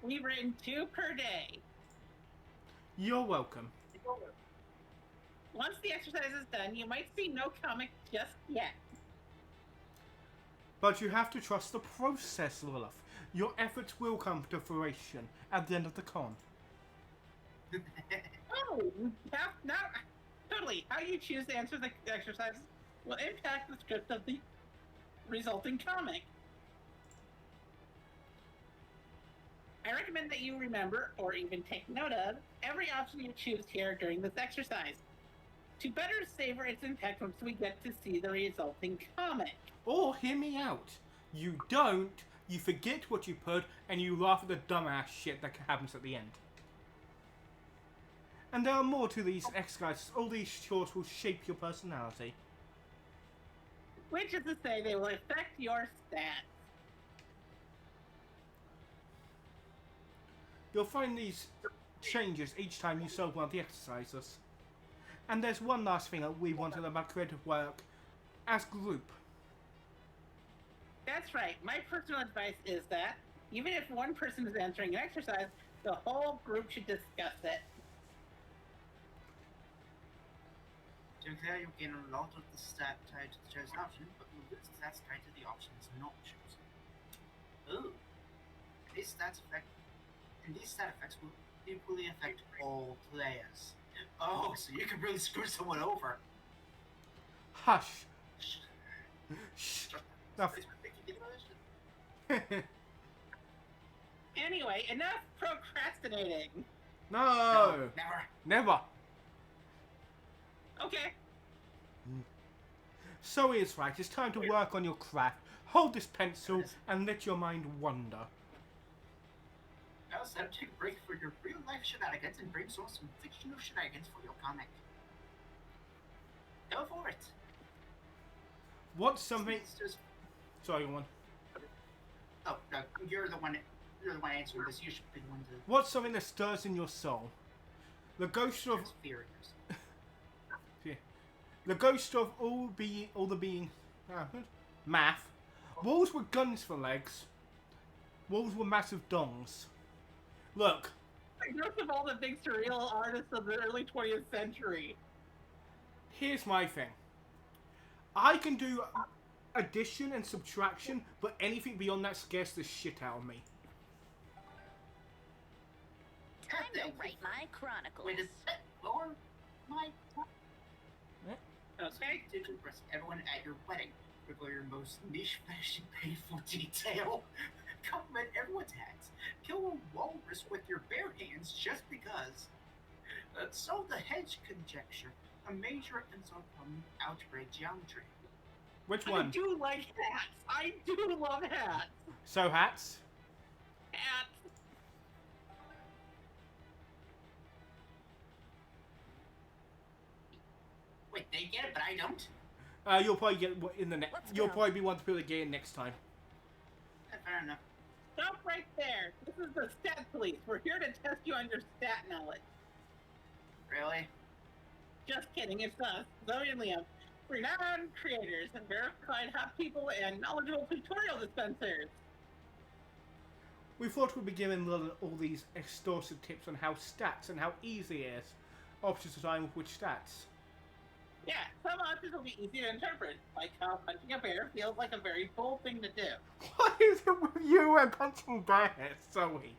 We've written 2 per day. You're welcome. Once the exercise is done, you might see no comic just yet. But you have to trust the process, Lilith. Your efforts will come to fruition at the end of the con. Oh, totally. How you choose to answer the exercises will impact the script of the resulting comic. I recommend that you remember, or even take note of, every option you choose here during this exercise, to better savor its impact once we get to see the resulting comic. Or hear me out. You don't, you forget what you put, and you laugh at the dumbass shit that happens at the end. And there are more to these exercises. All these chores will shape your personality. Which is to say they will affect your stats. You'll find these changes each time you solve one of the exercises. And there's one last thing that we wanted about creative work as group. That's right. My personal advice is that, even if one person is answering an exercise, the whole group should discuss it. To be fair, you'll gain a lot of the stat tied to the chosen option, but you'll lose the stats tied to the options not chosen. Ooh. These stat effects will equally affect all players. Oh, so you can really screw someone over. Hush. Shh. Now, Anyway, enough procrastinating. no. Never. Never. Okay. So is right. It's time to work on your craft. Hold this pencil and let your mind wander. Now it's time to take a break for your real life shenanigans and brainstorm some fictional shenanigans for your comic. Go for it. What's something? Just- Sorry, go on. Oh no, you're the one answering this. You should be the one to. What's something that stirs in your soul? The ghost of Fear. the ghost of all the being. Math. Walls with guns for legs. Walls with massive dongs. Look. The ghost of all the big surreal artists of the early 20th century. Here's my thing. I can do addition and subtraction, but anything beyond that scares the shit out of me. Time to Thank you. write my chronicles. Wait a sec. Or my... Okay. Did you impress everyone at your wedding? Reveal your most niche, fashion, painful detail. Compliment everyone's hats. Kill a walrus with your bare hands just because. So the hedge conjecture. A major insult from outbreak geometry. Which I one? do like hats. I do love hats. So hats. Hats. Wait, they get it, but I don't? You'll probably get in the next. Let's You'll go. probably be one to people that get in next time. Fair enough. Stop right there. This is the stat police. We're here to test you on your stat knowledge. Really? Just kidding. It's us, Zoe and Liam, renowned creators and verified hot people and knowledgeable tutorial dispensers. We thought we'd be giving Lil all these extortive tips on how stats and how easy it is. Options to time with which stats. Yeah, some options will be easy to interpret, like how punching a bear feels like a very bold thing to do. What is it with you and punching bears, Zoe?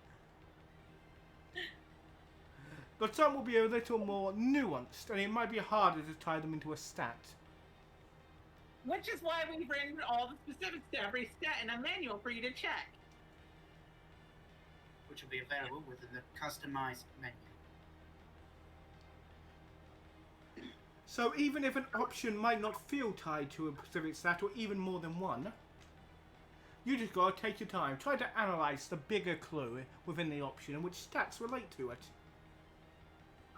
But some will be a little more nuanced, and it might be harder to tie them into a stat. Which is why we've written all the specifics to every stat in a manual for you to check. Which will be available within the customized menu. So even if an option might not feel tied to a specific stat or even more than one, you just gotta take your time. Try to analyze the bigger clue within the option and which stats relate to it.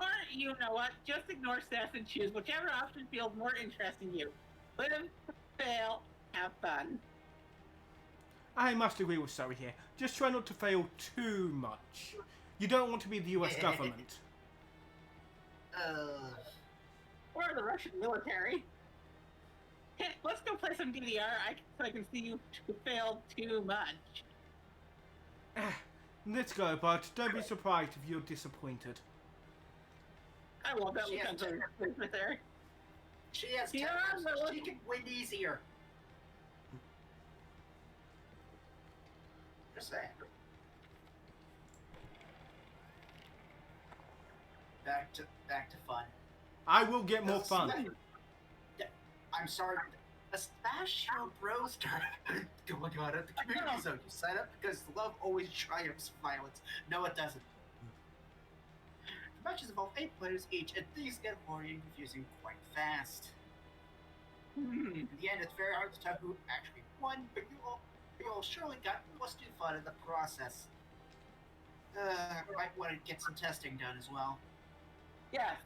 Or, you know what, just ignore stats and choose whichever option feels more interesting to you. Live, fail, have fun. I must agree with Zoe here. Just try not to fail too much. You don't want to be the US government. Or the Russian military. Hey, let's go play some DDR so I can see you fail too much. Let's go, but don't be surprised if you're disappointed. I love that She has Lucan's right there. She has Yeah, talents. but She can win easier. Just saying. Back to fun. I will get more fun. I'm sorry. A Smash Bros. Tournament. Oh my god, at the community zone, you sign up because love always triumphs violence. No, it doesn't. The matches involve 8 players each, and things get horny and confusing quite fast. In the end, it's very hard to tell who actually won, but you all surely got plus 2 fun in the process. Might want to get some testing done as well. Yeah.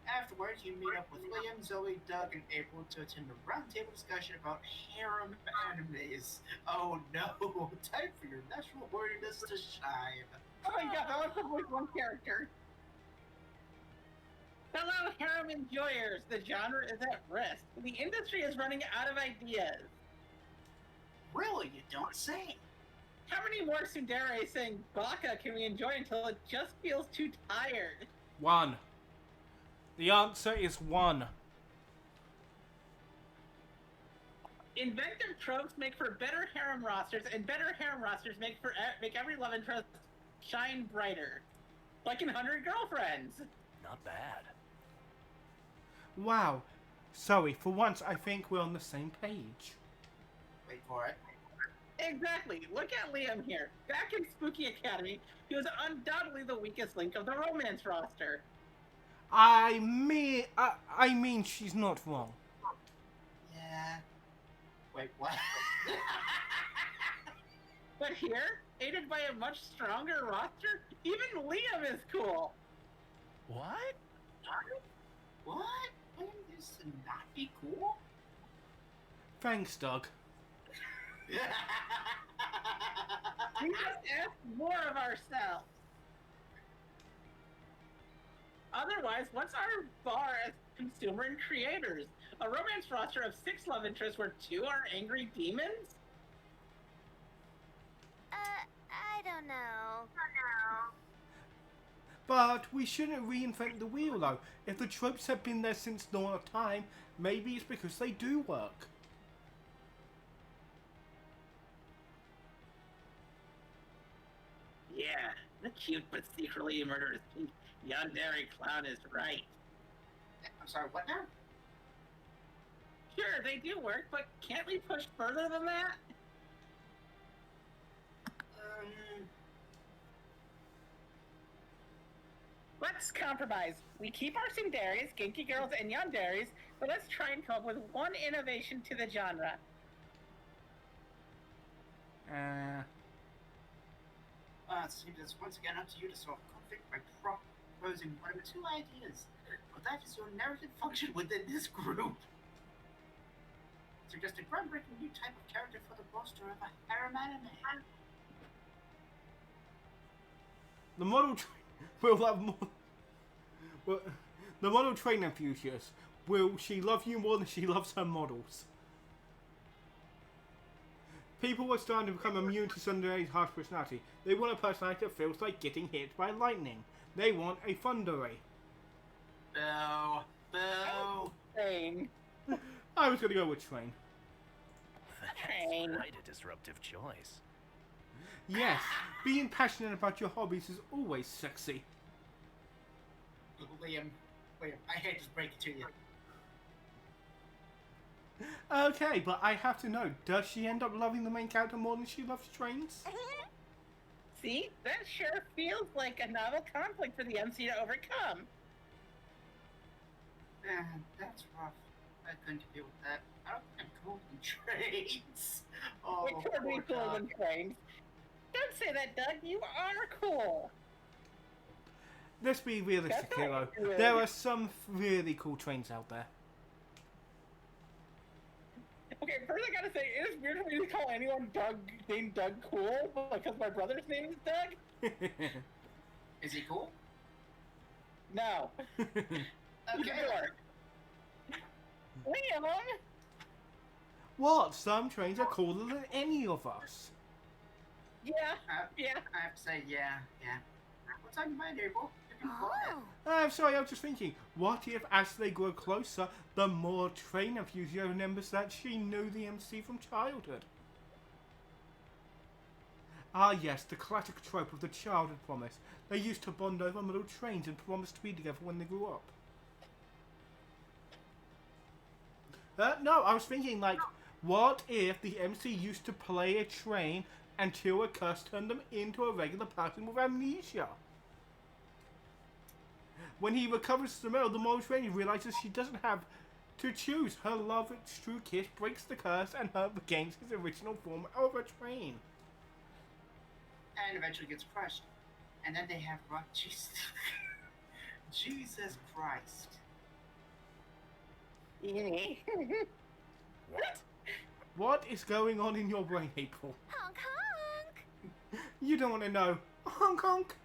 Afterwards, you meet up with Liam, Zoe, Doug, and April to attend a roundtable discussion about harem animes. Oh no, time for your natural horniness to shine. Oh my god, that was only one character. Fellow harem enjoyers, the genre is at risk. The industry is running out of ideas. Really, you don't say. How many more tsundere saying baka can we enjoy until it just feels too tired? 1. The answer is 1. Inventive tropes make for better harem rosters, and better harem rosters make every love interest shine brighter. Like in 100 Girlfriends. Not bad. Wow. Zoe, for once I think we're on the same page. Wait for it. Exactly. Look at Liam here. Back in Spooky Academy, he was undoubtedly the weakest link of the romance roster. I mean she's not wrong. Yeah. Wait, what? But here, aided by a much stronger roster, even Liam is cool. What? What? Wouldn't this not be cool? Thanks, Doug. We must ask more of ourselves. Otherwise, what's our bar as consumer and creators? A romance roster of 6 love interests where 2 are angry demons? I don't know. But we shouldn't reinvent the wheel, though. If the tropes have been there since dawn of time, maybe it's because they do work. Yeah, The cute but secretly murderous pink yandere clown is right. I'm sorry, what now? Sure, they do work, but can't we push further than that? Let's compromise. We keep our tsunderes, Genki girls, and yanderes, but let's try and come up with one innovation to the genre. It seems it's once again up to you to solve conflict by proposing one or two ideas. But that is your narrative function within this group. Suggest a groundbreaking new type of character for the roster of a harem anime. The model will have more. Well, the model trainer enthusiast. Will she love you more than she loves her models? People are starting to become immune to Sundare's harsh personality. They want a personality that feels like getting hit by lightning. They want a thunderay. Boo. Boo. Train. I was gonna go with train. Train. That's quite a disruptive choice. Yes, being passionate about your hobbies is always sexy. Liam, I hate to break it to you. Okay, but I have to know, does she end up loving the main character more than she loves trains? See? That sure feels like a novel conflict for the MC to overcome. That's rough. I couldn't deal with that. I don't think I'm cool in trains. Oh, It could be poor cool Doug. than trains. Don't say that, Doug. You are cool. Let's be realistic, That's Hero. not really. There are some really cool trains out there. Okay, first I gotta say, it is weird for me to call anyone Doug named Doug cool, because my brother's name is Doug. Is he cool? No. Okay. Sure. Liam! What? Some trains are cooler than any of us. Yeah, yeah. I have to say, yeah. What's on your mind, Abel? You can go ahead. Oh. I'm sorry, I was just thinking, what if as they grow closer, the more train enthusiast remembers that she knew the MC from childhood? Ah yes, the classic trope of the childhood promise. They used to bond over little trains and promise to be together when they grew up. No, I was thinking like, what if the MC used to play a train until a curse turned them into a regular person with amnesia? When he recovers the medal, the model trainer realizes she doesn't have to choose. Her love's true kiss breaks the curse and her regains his original form of a train. And eventually gets crushed. And then they have Jesus. Jesus Christ. What? What is going on in your brain, April? Honk honk. You don't want to know. Honk honk.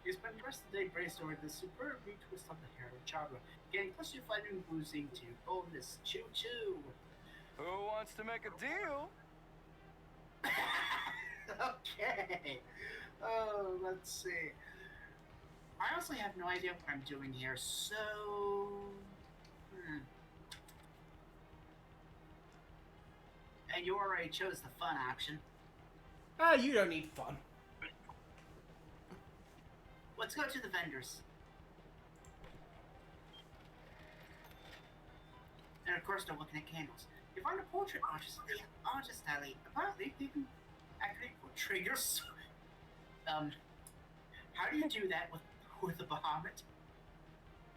You spend the rest of the day brainstorming this superb retwist on the harem genre, getting plus you finding boozing to bonus choo choo. Who wants to make a deal? Okay. Oh, let's see. I honestly have no idea what I'm doing here, so. And you already chose the fun option. Ah, you don't need fun. Let's go to the vendors. And of course, they're looking at candles. You find a portrait artist at the artist alley. Apparently, you can actually portray your soul. How do you do that with a Bahamut?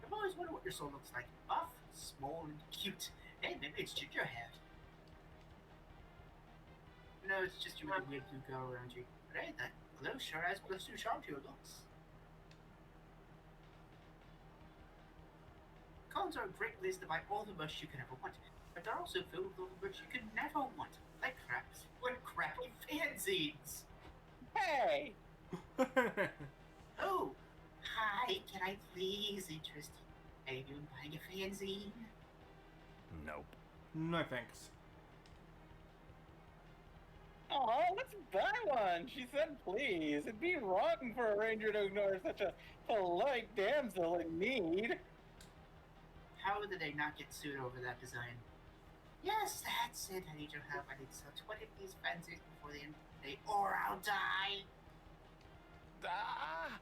I've always wondered what your soul looks like. Buff, small, and cute. Hey, maybe it's ginger hair. No, it's just you with a weird blue girl around you. But hey, that glow sure adds plus 2 charm to your looks. Colors are a great place to buy all the merch you can ever want, but they're also filled with all the merch you can never want, like crappy fanzines. Hey! Oh, hi, can I please interest you? Are you buying a fanzine? Nope. No thanks. Oh, let's buy one! She said please. It'd be wrong for a ranger to ignore such a polite damsel in need. How did they not get sued over that design? Yes, that's it. I need your help. I need to sell 20 of these fancies before the end of the day, or I'll die. Ah!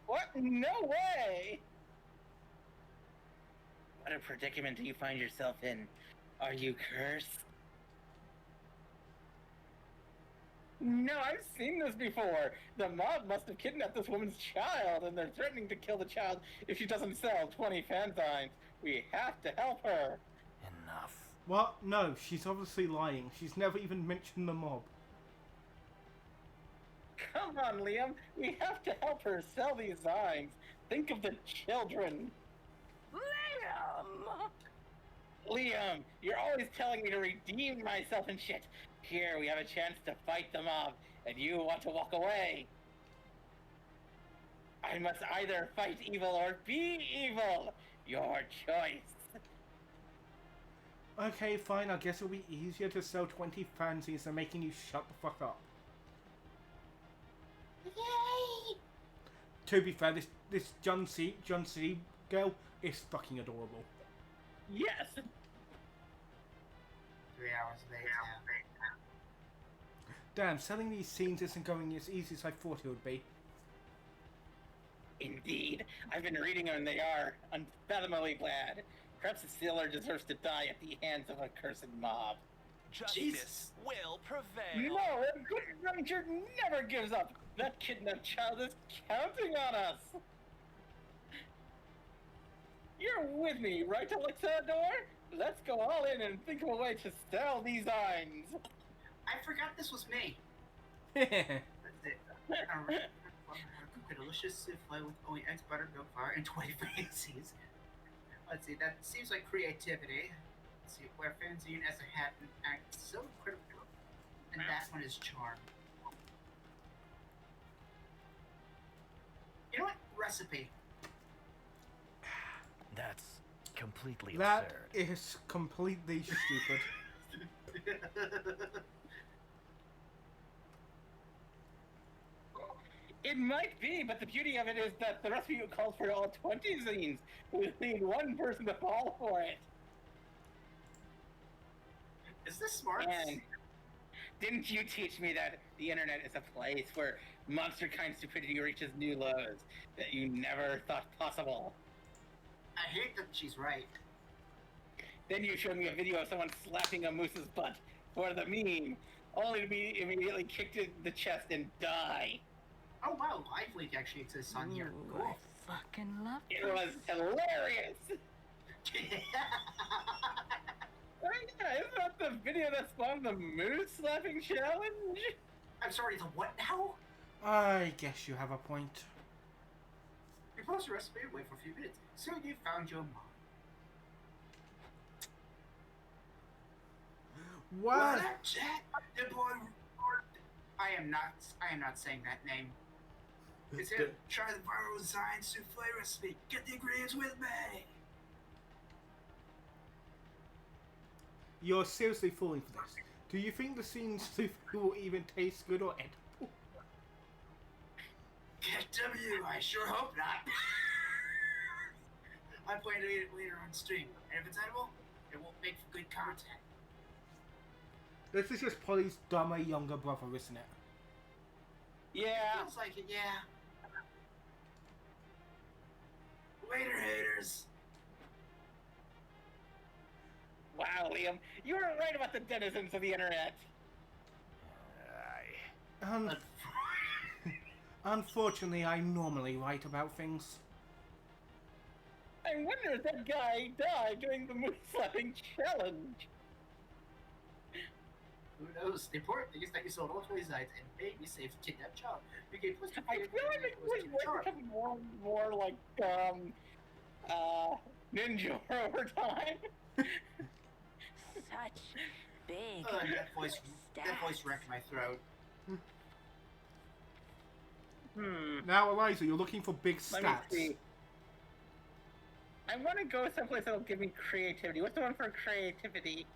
What? No way! What a predicament do you find yourself in? Are you cursed? No, I've seen this before. The mob must have kidnapped this woman's child, and they're threatening to kill the child if she doesn't sell 20 fanzines. We have to help her. Enough. What? No, she's obviously lying. She's never even mentioned the mob. Come on, Liam. We have to help her sell these signs. Think of the children. Liam! Liam, you're always telling me to redeem myself and shit. Here, we have a chance to fight the mob, and you want to walk away. I must either fight evil or be evil. Your choice. Okay, fine, I guess it'll be easier to sell 20 fancies than making you shut the fuck up. Yay! To be fair, this John C girl is fucking adorable. Yes. 3 hours later. Damn, selling these scenes isn't going as easy as I thought it would be. Indeed. I've been reading them and they are unfathomably bad. Perhaps the sealer deserves to die at the hands of a cursed mob. Justice Jesus. will prevail. No, a good ranger never gives up. That kidnapped child is counting on us. You're with me, right, Alexandor? Let's go all in and think of a way to sell these signs. I forgot this was me. Well, That's it. Cook a delicious souffle with only eggs, butter, milk, flour, and 20 fancies. Let's see, that seems like creativity. Let's see, wear fanzine as a hat and act so incredible. And that one is charm. You know what? Recipe. That's completely that absurd. is completely stupid. It might be, but the beauty of it is that the recipe calls for all 20 zines. We need one person to fall for it. Is this smart? And didn't you teach me that the internet is a place where monster kind stupidity reaches new lows that you never thought possible? I hate that she's right. Then you showed me a video of someone slapping a moose's butt for the meme, only to be immediately kicked in the chest and die. Oh wow, Live Leak actually exists on here. Ooh, Cool. I fucking love It was hilarious! Oh yeah, isn't that the video that spawned the moose slapping challenge? I'm sorry, the what now? I guess you have a point. You post a recipe and wait for a few minutes. Soon you found your mom. What? Jack, the boy. I am not saying that name. It's him. Try the viral design souffle recipe. Get the ingredients with me. You're seriously falling for this. Do you think the scenes will even taste good or edible? Get W, I sure hope not. I plan to eat it later on stream, and if it's edible, it won't make for good content. This is just Polly's dumber younger brother, isn't it? Yeah. Feels like it, yeah. Later, haters. Wow, Liam, you were right about the denizens of the internet. Unfortunately, I'm normally right about things. I wonder if that guy died during the moose slapping challenge. Who knows? The important thing is that you sold all 20 sides and maybe saved a kidnapped child. You gave plus I feel like it was becoming more and more like, Ninja over time. Such big that voice stats. wrecked my throat. Now, Eliza, you're looking for big Let me stats. see. I want to go someplace that'll give me creativity. What's the one for creativity?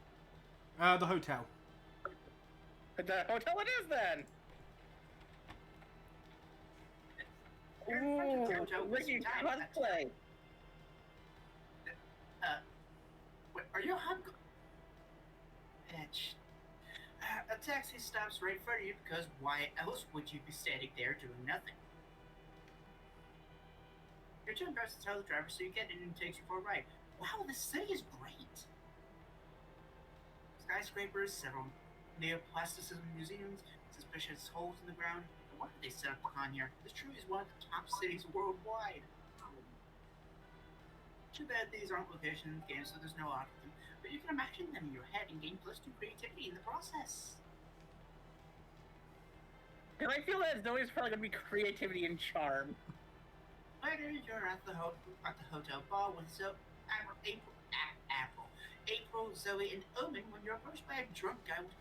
The hotel. The hotel it is then. Ooh, Ricky cosplay. Wait, are you a hub? far-fetched. A taxi stops right in front of you because why else would you be standing there doing nothing? Your turn goes to tell the driver, so you get in and takes you for a ride. Wow, this city is great! Skyscrapers, several neoplasticism museums, suspicious holes in the ground. Why did they set up a con here? This truly is one of the top cities worldwide. Too bad these aren't locations in the game, so there's no art of them. But you can imagine them in your head and gain +2 creativity in the process. And I feel as though it's probably gonna be creativity and charm. Later, you're at the hotel bar with April, Zoe, and Omen when you're approached by a drunk guy with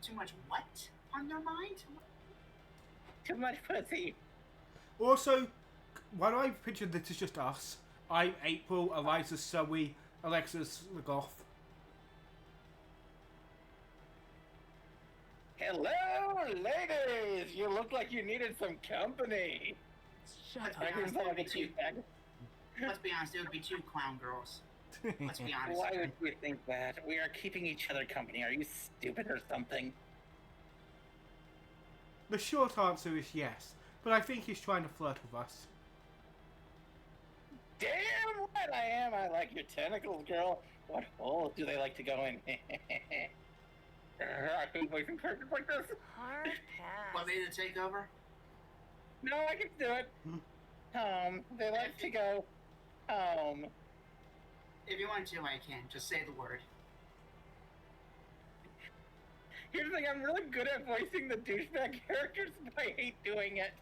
too much what on their mind? Too much pussy. Also, why do I picture this is just us? I'm April, Eliza's Zoe, Alexa's the goth. Hello, ladies! You look like you needed some company. Shut Let's up. be I can honest, tell it would the be two. cheesebag. Let's be honest, it would be 2 clown girls. Let's be honest. Why would you think that? We are keeping each other company. Are you stupid or something? The short answer is yes, but I think he's trying to flirt with us. Damn right I am. I like your tentacles, girl. What holes do they like to go in? I hate voicing characters like this. Hard pass. Want me to take over? No, I can do it. They like to go home. If you want to, I can. Just say the word. Here's the thing, I'm really good at voicing the douchebag characters, but I hate doing it.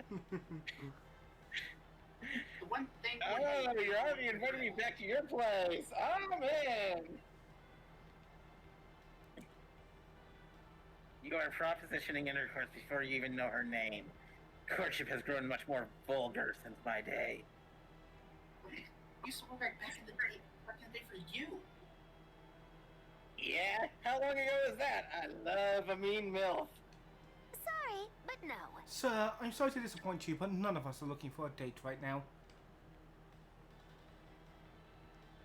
The one thing. Oh, you're already inviting me back to your place. Oh, man. You are propositioning intercourse before you even know her name. Courtship has grown much more vulgar since my day. You saw back in the day. Back in the day for you. Yeah? How long ago was that? I love a mean MILF. Sorry, but no. Sir, I'm sorry to disappoint you, but none of us are looking for a date right now.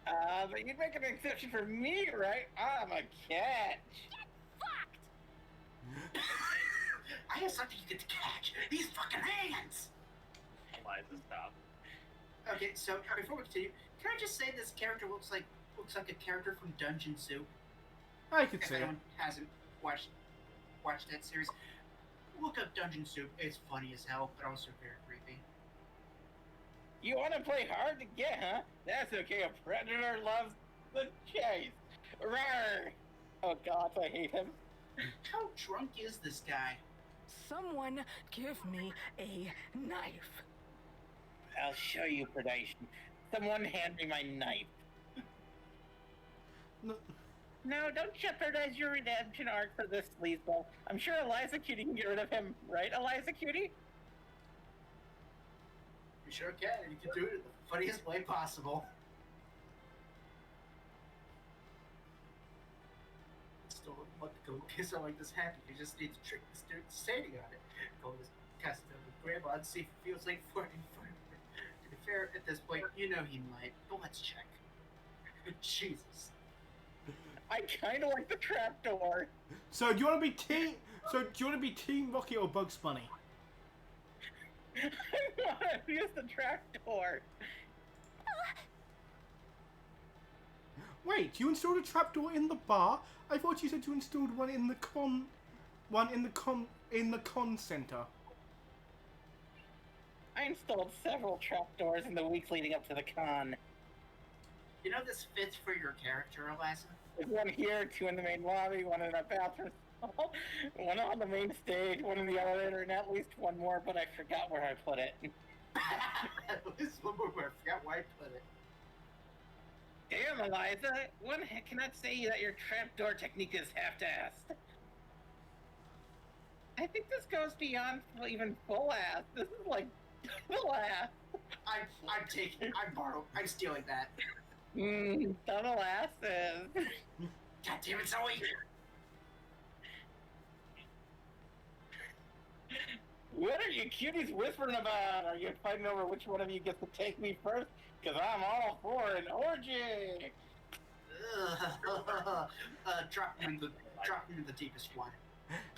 But you'd make an exception for me, right? I'm a catch. Fucked! I have something you get to catch. These fucking hands. Eliza, stop. Okay, so before we continue, can I just say this character looks like a character from Dungeon Soup? I could If say it. anyone hasn't watched that series, look up Dungeon Soup. It's funny as hell, but also very creepy. You want to play hard to get, huh? That's okay. A predator loves the chase. Rawr! Oh God, I hate him. How drunk is this guy? Someone give me a knife. I'll show you predation. Someone hand me my knife. No, No, don't jeopardize your redemption arc for this sleazeball. I'm sure Eliza Cutie can get rid of him, right, Eliza Cutie? You sure can. You can do it in the funniest way possible. Still don't want to go kiss her like this happy. You just need to trick this dude standing on it. Go to cast it with grandma and see if it feels like farting in front of her. To be fair, at this point, you know he might, but let's check. Jesus. I kind of like the trapdoor. So do you want to be team? So do you want to be Team Rocket or Bugs Bunny? I want to use the trapdoor. Wait, you installed a trapdoor in the bar? I thought you said you installed one in the con center. I installed several trapdoors in the weeks leading up to the con. You know this fits for your character, Eliza? There's one here, 2 in the main lobby, 1 in our bathroom, 1 on the main stage, 1 in the elevator, and at least 1 more, but I forgot where I put it. This one more where I forgot where I put it. Damn, Eliza, one cannot say that your trapdoor technique is half-assed. I think this goes beyond even full-ass. This is like double-ass. I'm taking, I'm stealing that. Double asses. God damn it, Zoe! What are you cuties whispering about? Are you fighting over which one of you gets to take me first? Because I'm all for an orgy. Drop him in the deepest one.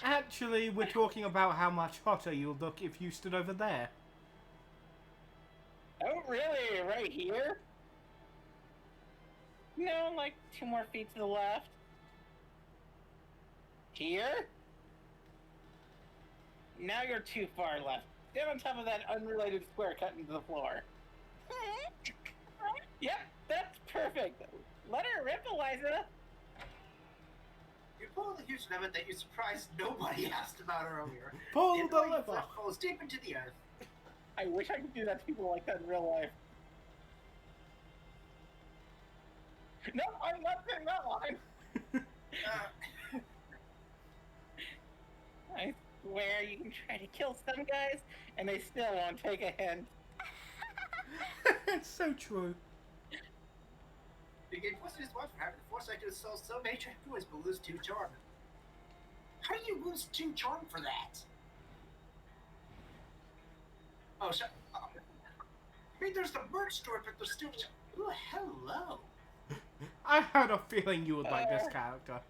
Actually, we're talking about how much hotter you'll look if you stood over there. Oh, really? Right here? No, like 2 more feet to the left. Here? Now you're too far left. Stand on top of that unrelated square cut into the floor. Yep, that's perfect. Let her rip, Eliza. You pull the huge lever that you surprised nobody asked about earlier. Pull the employee lever. flesh falls deep into the earth. I wish I could do that to people like that in real life. No, I'm not saying that line. I swear you can try to kill some guys, and they still won't take a hint. It's so true. You get forced to watch for having the foresight to install so many trapdoors but lose 2 charm. How do you lose 2 charm for that? Oh, shut up. I mean, there's the merch store, but there's still... Ooh, hello. I had a feeling you would like this character.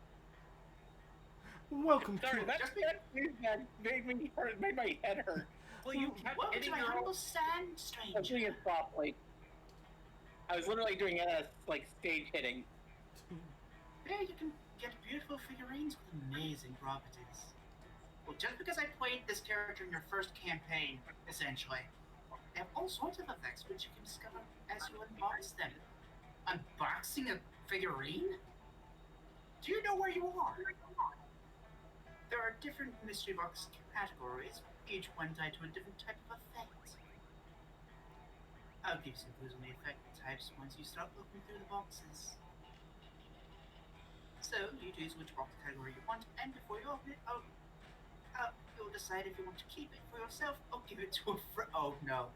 Welcome Sorry, to... that made me hurt, made my head hurt. Well, you kept Welcome hitting to my your humble old sand, I was doing stranger. it properly. I was literally doing it as, like, stage hitting. Yeah, you can get beautiful figurines with amazing properties. Well, just because I played this character in your first campaign, essentially, they have all sorts of effects which you can discover as you unbox them. Unboxing a figurine? Do you know where you are? There are different mystery box categories, each one tied to a different type of effect. I'll give you some clues on the effect types once you start looking through the boxes. So, you choose which box category you want, and before you open it, you'll decide if you want to keep it for yourself or give it to a friend. Oh no.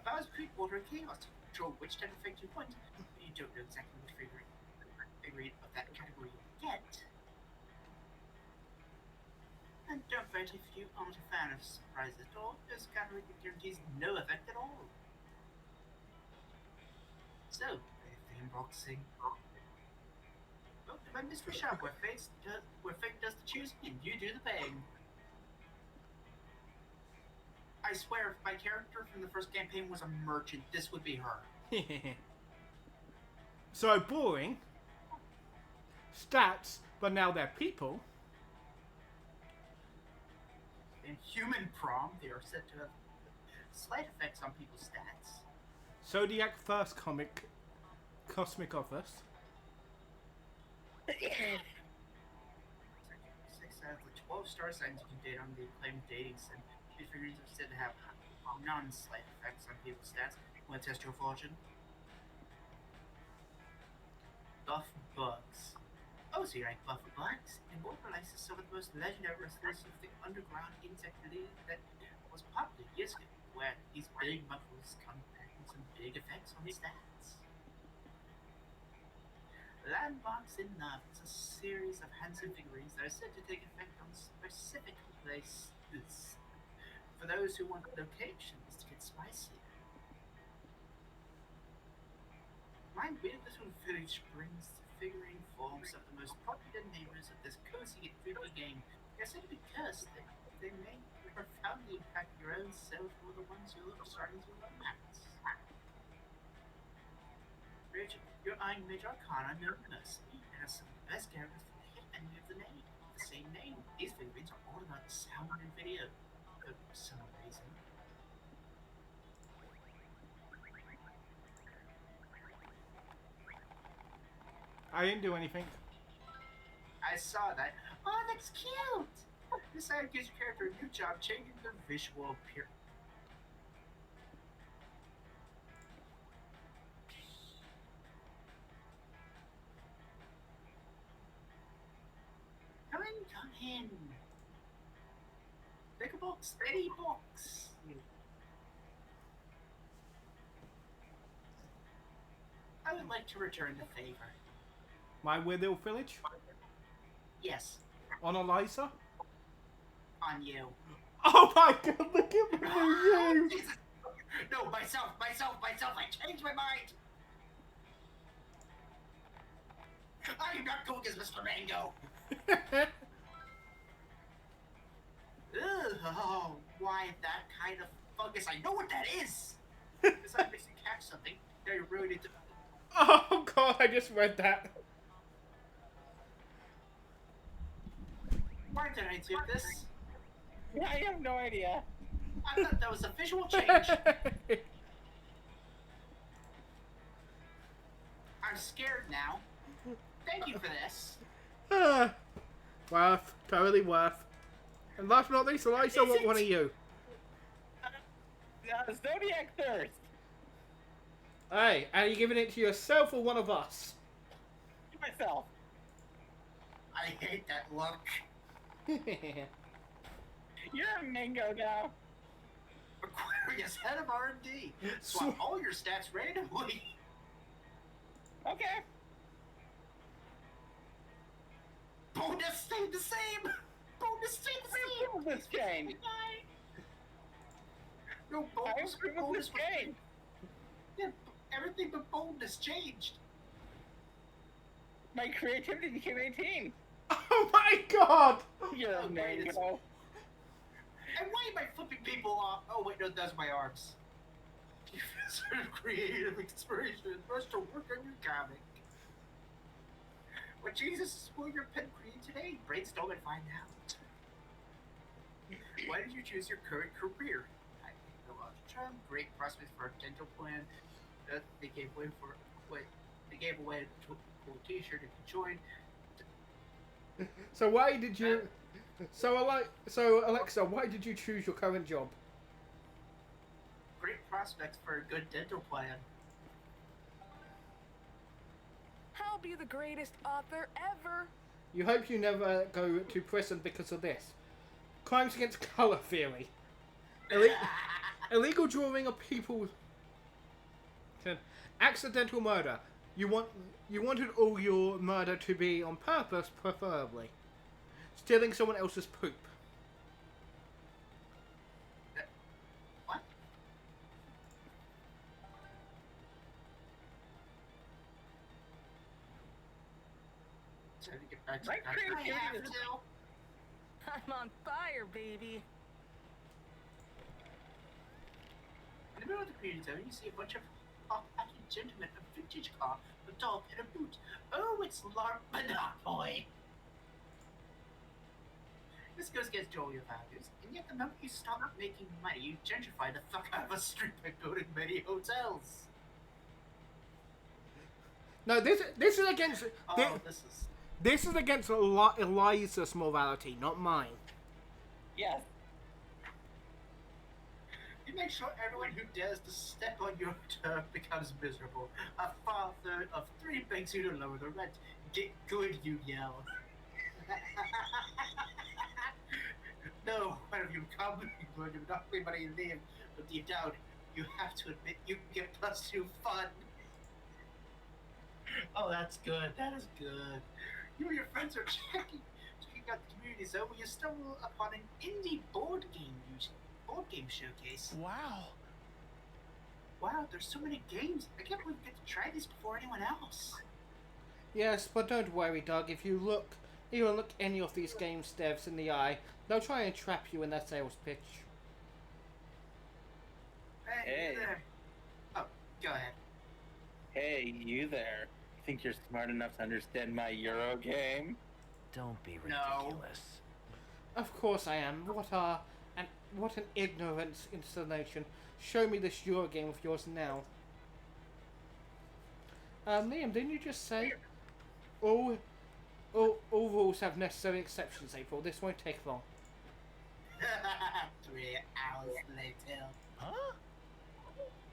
Bowser's Creek Water and Chaos. You control which type of effect you want, but you don't know exactly which figurine of that category you'll get. And don't fret if you aren't a fan of surprises at all, this category guarantees no effect at all. So, the unboxing. Oh, to my mystery shop where fate does the choosing and you do the paying. I swear, if my character from the first campaign was a merchant, this would be her. So boring. Stats, but now they're people. In human prom, they are said to have slight effects on people's stats. Zodiac First Cosmic Office. 6 out of the 12 star signs you can date on the acclaimed dating sim. These figurines are said to have non-slight effects on people's stats. Want to test your fortune? Buff Bugs. Oh, so you like Buff Bugs? Immortalizes some of the most legendary wrestlers of the underground insect league that was popular years ago, where these big muscles come back with some big effects on stats. Landmarks in Love is a series of handsome figurines that are said to take effect on specific places. For those who want locations to get spicy. My weird little village brings the figurine forms of the most popular neighbors of this cozy and creepy game. They're said to be cursed that they may profoundly impact your own self or the ones you're starting to romance. Rachel, your eyeing Major Arcana, no mercy, has some of the best characters from the hit enemy of the same name. These figurines are all about sound and video. For some reason. I didn't do anything. I saw that. Oh, that's cute! This ad gives your character a new job changing their visual appearance. Come in. Pick a box, any box. I would like to return the favor. My weird little village? Yes, On Eliza? on you. Oh my god, look at me, you! No, myself, I changed my mind! I am not going as Mr. Mango. Ugh, oh, why that kind of fungus? I know what that is. It's like makes you catch something. Now you really need to. Oh god, I just read that. Why did I do this? I have no idea. I thought that was a visual change. I'm scared now. Thank you for this. Worth. Totally worth. And last but not least, Eliza, Is what it? one are you? Zodiac Thirst. Hey, are you giving it to yourself or one of us? To myself. I hate that look. You're a mango now. Aquarius, head of R&D. Swap all your stats randomly. Okay. Bonus stayed the same. Bonus stayed the same. What this game? No I bonus. approve of Bonus this was- game. Yeah, everything but bonus changed. My creativity became 18. Oh my god! You're a Oh, great, it's- mango. And why am I flipping people off? Oh wait, no, that's my arms. You sort of creative inspiration for us to work on your comic. What Jesus will your pen create today? Brainstorm and find out. Why did you choose your current career? I think the large charm, great prospects for a dental plan. They gave away for they gave away a cool T-shirt if you joined. So why did you... So Alexa, why did you choose your current job? Great prospects for a good dental plan. I'll be the greatest author ever. You hope you never go to prison because of this. Crimes against color theory. Illegal drawing of people. Accidental murder. You wanted all your murder to be on purpose, preferably. Stealing someone else's poop. What? So to get back to My that, I creativity have is- to. I'm on fire, baby. In the middle of the community zone, you see a bunch of hot-hatted gentlemen, a vintage car, a dog, and a boot. Oh, it's LARP Monopoly! This goes against all your values, and yet the moment you stop making money, you gentrify the fuck out of a street by building many hotels. No, this is against Oh, this is... this is against Eliza's morality, not mine. Yes. You make sure everyone who dares to step on your turf becomes miserable. A father of 3 begs you to lower the rent. Get good, you yell. No, one of you come going to knock everybody in name, but deep down, you have to admit you get +2 fun. Oh, that's good. That is good. You and your friends are checking out the community zone when you stumble upon an indie board game showcase. Wow. Wow, there's so many games. I can't believe we get to try these before anyone else. Yes, but don't worry, Doug. If you look any of these games devs in the eye, they'll try and trap you in their sales pitch. Hey. There. Oh, go ahead. Hey, you there. Think you're smart enough to understand my Euro game? Don't be No. ridiculous. Of course I am. What an ignorant installation. Show me this Euro game of yours now. Liam, didn't you just say all rules have necessary exceptions, April? This won't take long. 3 hours later. Huh?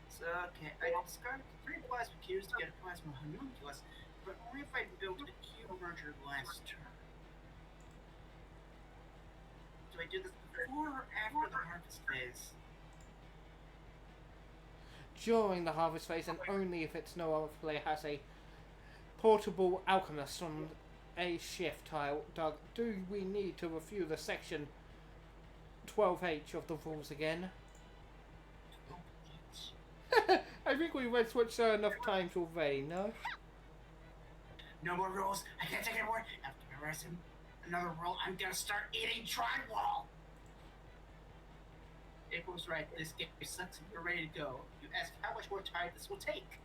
So, okay, I discarded 3 plasma cubes to get a plasma homunculus, but only if I built a cube merger last turn. Do I do this before or after the harvest phase? During the harvest phase, and only if it's no other player has a portable alchemist on a shift tile. Doug, do we need to review the section 12H of the rules again? I think we read switch enough times already, no? No more rules. I can't take it anymore. After memorizing another rule, I'm gonna start eating drywall. April's right. This game sucks and you're ready to go. You ask how much more time this will take.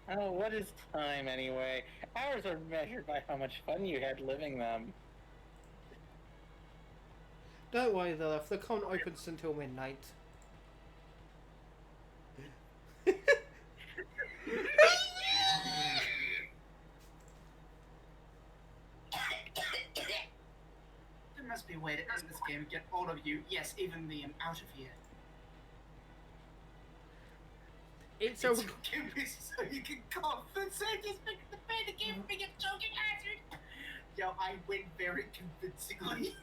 Oh, what is time anyway? Hours are measured by how much fun you had living them. Don't worry though, if the con opens until midnight. There must be a way to end this game and get all of you, yes, even me, out of here. It's It's a... give me so you can compensate this big the pain to give me a joking hazard. Yo, I win very convincingly.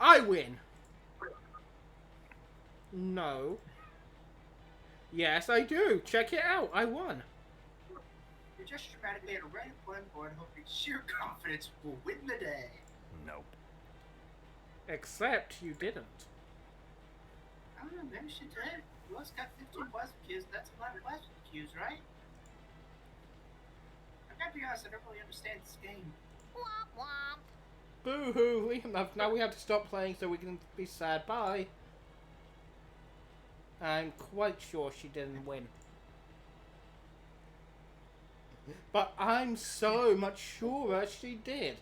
I win! No. Yes, I do. Check it out. I won. You just dramatically at a random point on the board, hoping sheer confidence will win the day. Nope. Except you didn't. I don't know, maybe she did. You also got 15 plastic cues, that's a lot of plastic cues, right? I gotta be honest, I don't really understand this game. Womp womp. Boo-hoo. Now we have to stop playing so we can be sad. Bye. I'm quite sure she didn't win. But I'm so much surer she did.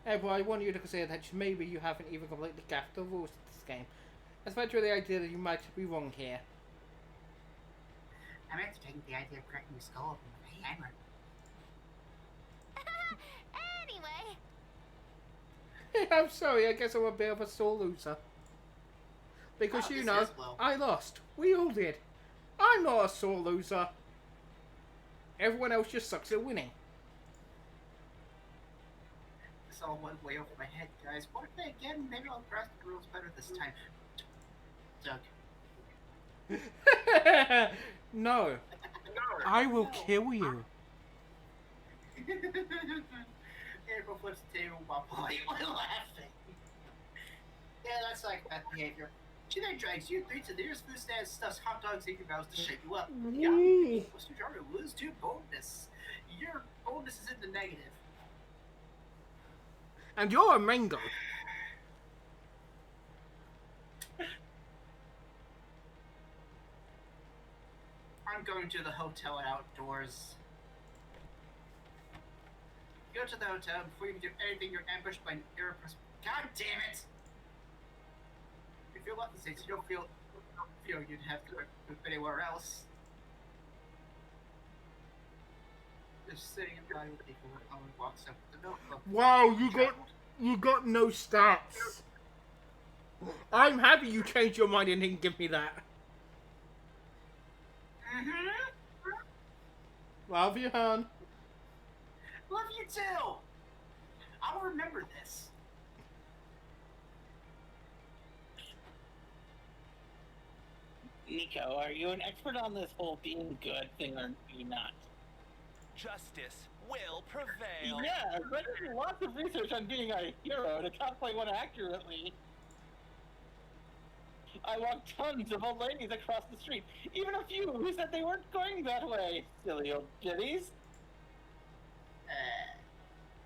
Well, I want you to consider that maybe you haven't even completely gapped the rules of this game. Especially the idea that you might be wrong here. I'm entertaining the idea of cracking your skull open with a hammer. Anyway, I'm sorry, I guess I'm a bit of a sore loser. Because Oh, you this know, is low. I lost. We all did. I'm not a sore loser. Everyone else just sucks at winning. This all went way over my head, guys. What if they again? Maybe I'll grasp the rules better this time. Doug. No. I will kill you. April flips the table while politely laughing. Yeah, that's like bad behavior. She then drags you three to the nearest food stand, stuffs hot dogs in your mouth to shake you up. Yeah, what's your job to lose to boldness? Your boldness is in the negative. And you're a mango. I'm going to the hotel and outdoors. You go to the hotel before you can do anything. You're ambushed by an irrepressible. God damn it! If you're lucky, you don't feel you'd have to move anywhere else. Just sitting in body with people when Owen walks up with the notebook. Wow, you got no stats. I'm happy you changed your mind and didn't give me that. Love you, hon. Love you too! I'll remember this. Nico, are you an expert on this whole being good thing, or are you not? Justice will prevail. Yeah, but there's lots of research on being a hero to cosplay one accurately. I walked tons of old ladies across the street, even a few who said they weren't going that way. Silly old biddies.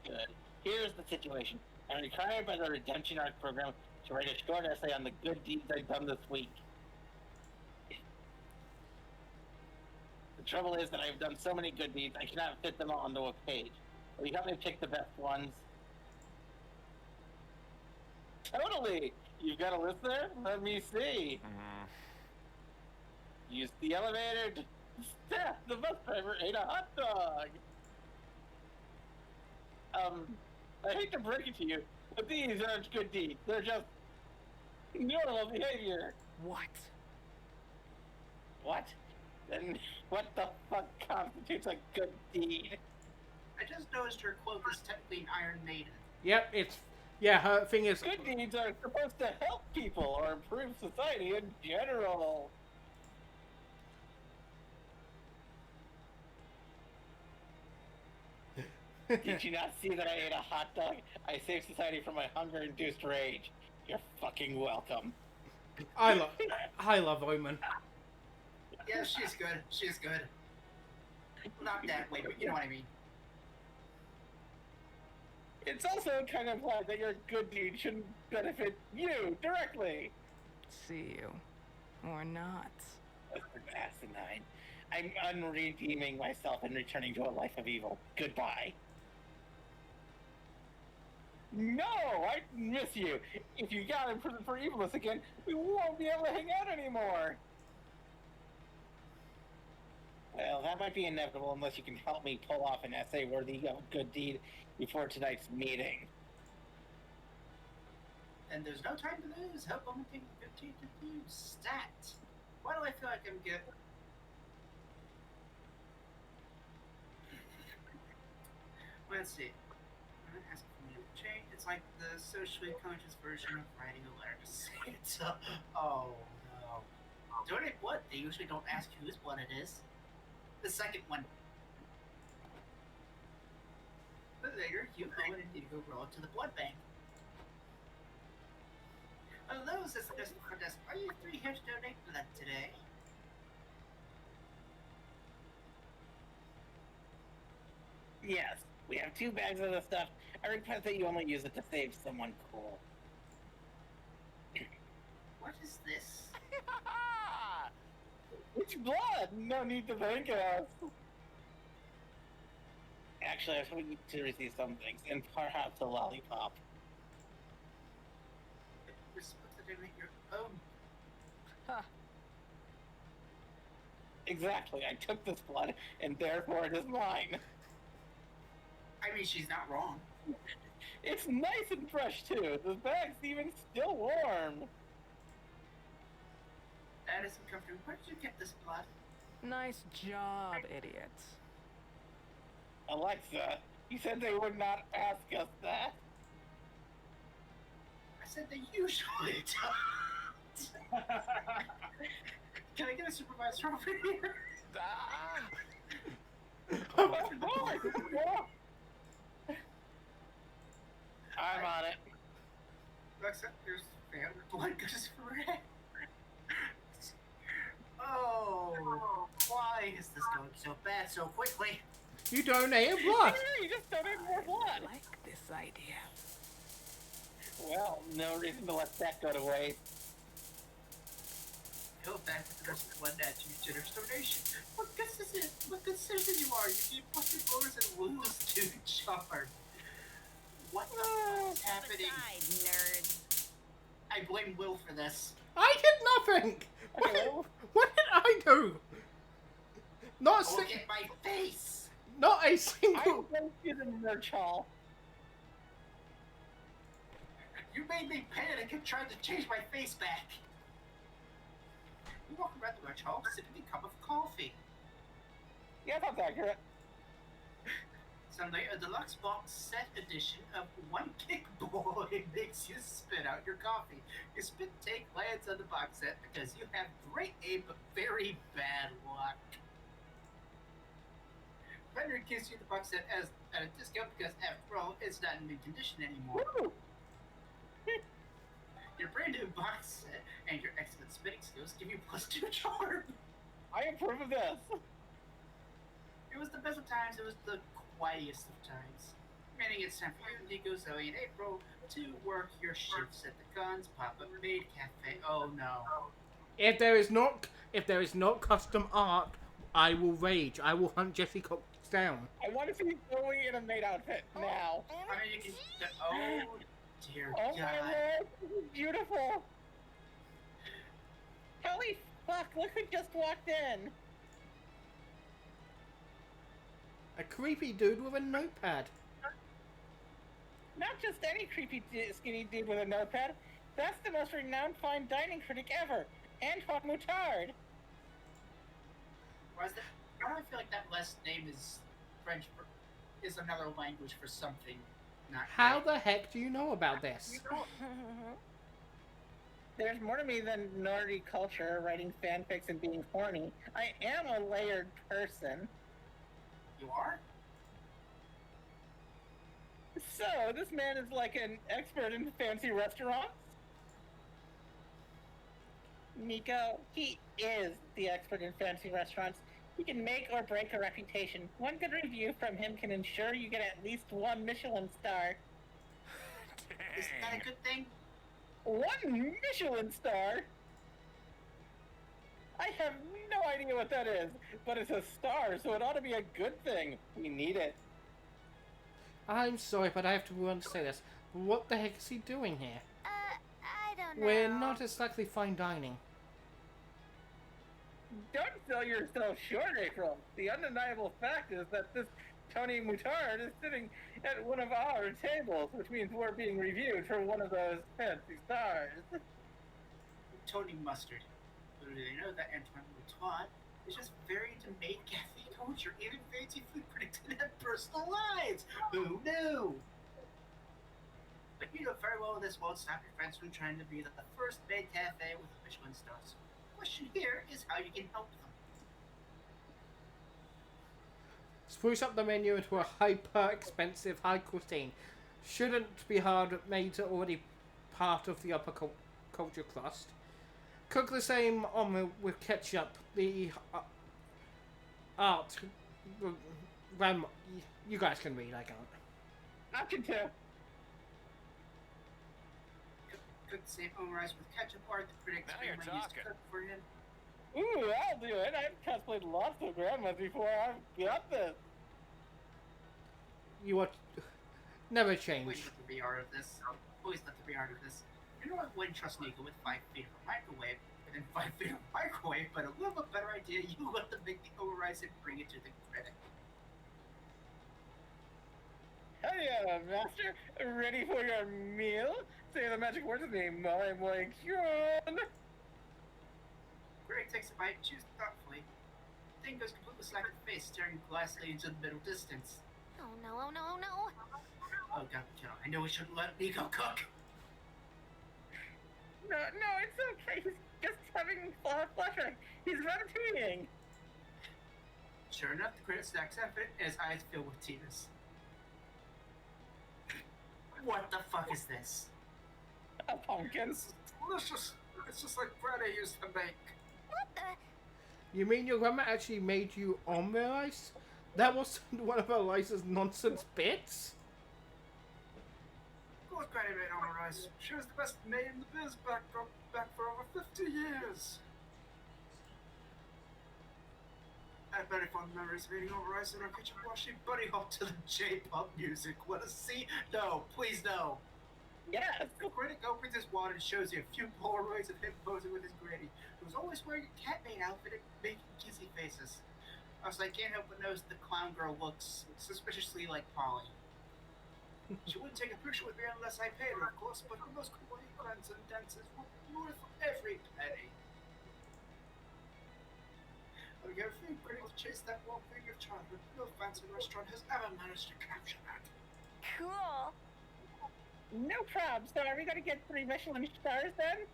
Good. Here's the situation. I'm required by the Redemption Arc program to write a short essay on the good deeds I've done this week. The trouble is that I've done so many good deeds, I cannot fit them all onto a page. Will you help me pick the best ones? Totally! You've got a list there? Let me see. Use the elevator to... The bus driver ate a hot dog! I hate to break it to you, but these aren't good deeds. They're just... normal behavior. What? What? Then what the fuck constitutes a good deed? I just noticed her cloak is technically an Iron Maiden. Yep, it's... Yeah, her thing is... Good deeds are supposed to help people or improve society in general. Did you not see that I ate a hot dog? I saved society from my hunger-induced rage. You're fucking welcome. I love Omen. Yeah, she's good. She's good. Not that way, but you know what I mean. It's also kind of implied that your good deed shouldn't benefit you directly. See you. Or not. Asinine. I'm unredeeming myself and returning to a life of evil. Goodbye. No, I miss you. If you got in prison for evilness again, we won't be able to hang out anymore. Well, that might be inevitable unless you can help me pull off an essay worthy of a good deed before tonight's meeting. And there's no time to lose. Help only take 15 to do. Stat. Why do I feel like I'm good? Let's see. I'm gonna ask for me to change. It's like the socially conscious version of writing a letter to Santa. Oh no. Donate blood. They usually don't ask whose blood it is. The second one. But later, you go and Indigo roll to the blood bank. Hello, Sister Princess. Are you three here to donate blood today? Yes, we have 2 bags of the stuff. I request that you only use it to save someone cool. What is this? It's blood! No need to thank us. Actually, I was hoping to receive some things, and perhaps a lollipop. You're supposed to donate your own. Huh. Exactly, I took this blood, and therefore it is mine. I mean, she's not wrong. It's nice and fresh, too. The bag's even still warm. That is uncomfortable. Where did you get this blood? Nice job, idiot. Alexa, you said they would not ask us that. I said they usually don't. Can I get a supervisor over here? Of course! I'm on it. Alexa, there's fan blood goes for red. Oh, why is this going so bad so quickly? You donated blood. You just donated more I blood. like this idea. Well, no reason to let that go to waste. Go back with the rest of the blood at you generous donation. What good citizen? What good citizen you are? You keep pushing forwards and lose to charm. What the fuck is happening? Aside, nerds. I blame Will for this. I did nothing. What did I do? Not a Look sing- at my face! Not a I single. went to the merch hall. You made me panic and tried to change my face back. You walk around the merch hall sipping a cup of coffee. Yeah, that's accurate. Sunday, a deluxe box set edition of One Kick Boy makes you spit out your coffee. Your spit take lands on the box set because you have great aim but very bad luck. Vendor gives you the box set as at a discount because after all, it's not in mint condition anymore. Woo! Your brand new box set and your excellent spitting skills give you +2 charm. I approve of this. It was the best of times, it was the quietest of times. Meaning it's time for you, Nico, Zoe, and April to work your shifts at the Guns Pop-Up Maid Cafe. Oh no. If there is not custom art, I will rage. I will hunt Jesse Cox down. I want to see Zoe in a maid outfit now. I mean, you can. Oh dear Oh God. my lord, this is beautiful. Holy fuck, look who just walked in. A creepy dude with a notepad. Not just any creepy skinny dude with a notepad. That's the most renowned fine dining critic ever, Antoine Moutard. Why is that? Why do I feel like that last name is French for, is another language for something? Not How right? the heck do you know about this? There's more to me than nerdy culture, writing fanfics and being horny. I am a layered person. You are? So, this man is like an expert in fancy restaurants? Nico, he is the expert in fancy restaurants. He can make or break a reputation. One good review from him can ensure you get at least one Michelin star. Isn't that a good thing? One Michelin star? I have no idea what that is, but it's a star, so it ought to be a good thing. We need it. I'm sorry, but I have to say this. What the heck is he doing here? I don't know. We're not exactly fine dining. Don't sell yourself short, April. The undeniable fact is that this Tony Moutard is sitting at one of our tables, which means we're being reviewed for one of those fancy stars. Tony Mustard. Little do they know that Antoine Mouton is just very into maid cafe culture, even fancy food critics and have personal lives. Who knew? But you know very well this won't stop your friends from trying to be the first maid cafe with a Michelin star. So the question here is how you can help them. Spruce up the menu into a hyper-expensive high cuisine. Shouldn't be hard, made already part of the upper culture crust. Cook the same omelette with ketchup. The art. Grandma, you guys can read, I can't. Option 2. Cook the same omurice with ketchup or the critics Now you're grandma used to talking. cook for him. Ooh, I'll do it. I've cosplayed lots of grandmas before. I've got this. You want never Always change. let there be art of this. Always let there be art of this. You know, I wouldn't trust Nico with 5 feet of a microwave, within 5 feet of a microwave, but a little bit better idea, you let them make the omurice and bring it to the critic. Hell yeah, master. Ready for your meal? Say the magic words with me. Moi moi kyun. Critic takes a bite, chews thoughtfully. Thing goes completely slack in the face, staring glassily into the middle distance. Oh no, oh no, oh no. Oh god, I know we shouldn't let Nico cook. No, it's okay. He's just having flashback. He's ratatouilleing. Sure enough, the critic stacks up it, and his eyes fill with tears. What the fuck is this? A pumpkin. This is delicious. It's just like bread I used to make. What the? You mean your grandma actually made you omurice? That was one of Eliza's nonsense bits? Of course Granny made omurice. She was the best maid in the biz back for over 50 years. I have very fond memories of eating omurice in our kitchen while she buddy hopped to the J-pop music. What a scene! No, please no. Yes. The critic opens his wallet and shows you a few Polaroids of him posing with his granny, who was always wearing a cat maid outfit and making kissy faces. I was like, can't help but notice the clown girl looks suspiciously like Polly. She wouldn't take a picture with me unless I paid her, of course, but her most kawaii grunts and dances were worth every penny. I'll give a few critics chase that one thing of childhood. No fancy restaurant has ever managed to capture that. Cool. No problem. So are we gonna get 3 Michelin stars then?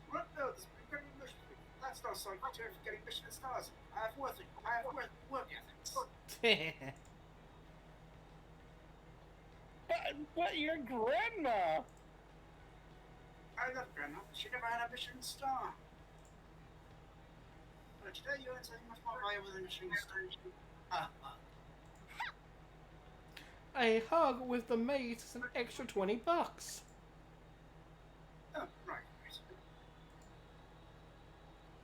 What? No, this is very Michelin. That's not so criteria for getting Michelin stars. I have work ethics. But your grandma. I love Grandma. She never had a Michelin star. But today you earn something much more valuable than a Michelin star. A hug with the maid is an extra $20. Oh, right.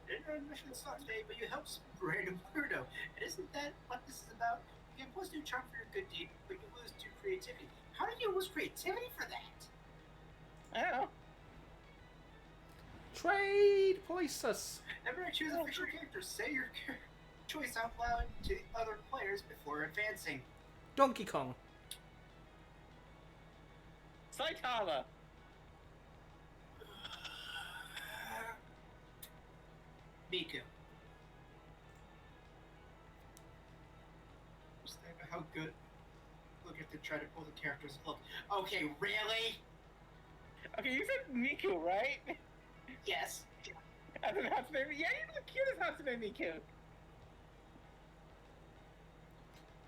Didn't earn Michelin star today, but you helped some random weirdo. And isn't that what this is about? You can plus do charm for your good deed, but you lose to creativity. How did you lose creativity for that? I don't know. Trade places. Never choose a fictional character. Say your choice out loud to other players before advancing. Donkey Kong. Saitama. Miku. Just think about how good. Look at to try to pull the characters. Look. Okay, really? Okay, you said Miku, right? Yes. As in Hatsune Miku. Yeah, you're the cutest Hatsune Miku.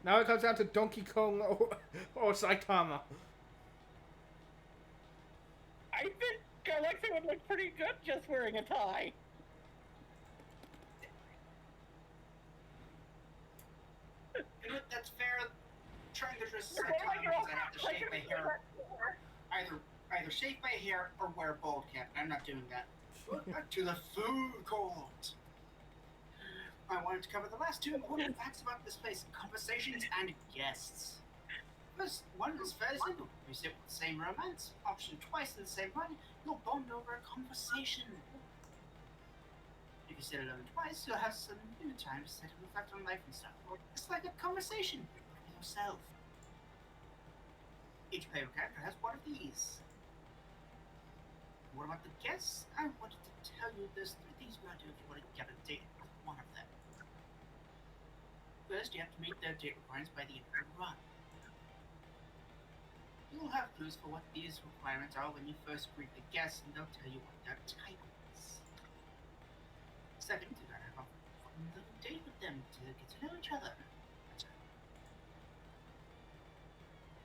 Now it comes down to Donkey Kong or Saitama. I think Alexa would look pretty good just wearing a tie. trying to just set time because I have to shave my hair. Either shave my hair or wear a bald cap. I'm not doing that. Back to the food court. I wanted to cover the last two important facts about this place: conversations and guests. First one is fairly simple. You sit with the same romance, option twice in the same run, you'll bond over a conversation. If you sit alone twice, you'll have some new time to sit and reflect on life and stuff. It's like a conversation with yourself. Each player character has one of these. What about the guests? I wanted to tell you there's 3 things you gotta do if you want to get a date with one of them. First, you have to meet their date requirements by the end of the run. You'll have clues for what these requirements are when you first greet the guests, and they'll tell you what their type is. Second, you gotta have a fun little date with them to get to know each other.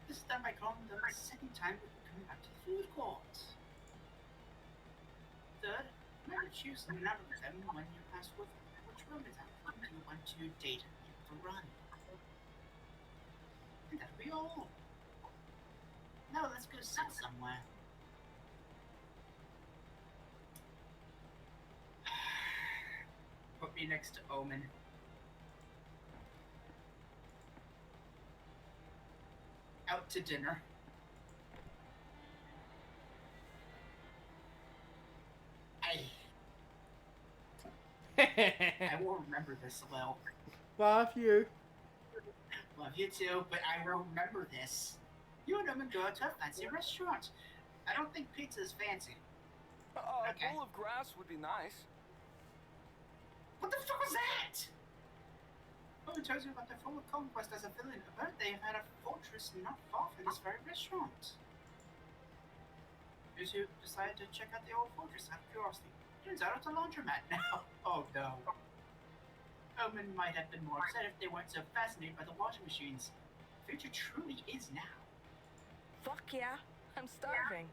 This is done by calling them the second time we'll be coming back to the food court. Third, remember to choose none of them when you pass with which room is out you want to date and to run. And that'll be all. Now let's go sit somewhere. Put me next to Omen. Out to dinner. I will remember this well. Love you. Love you too, but I will remember this. You and Omen go out to a fancy restaurant. I don't think pizza is fancy. Okay. A bowl of grass would be nice. What the fuck was that? Omen tells you about their former conquest as a villain. Apparently they have had a fortress not far from this very restaurant. You two decided to check out the old fortress out of curiosity. Turns out it's a laundromat now. Oh no. Omen might have been more upset if they weren't so fascinated by the washing machines. The future truly is now. Fuck yeah, I'm starving.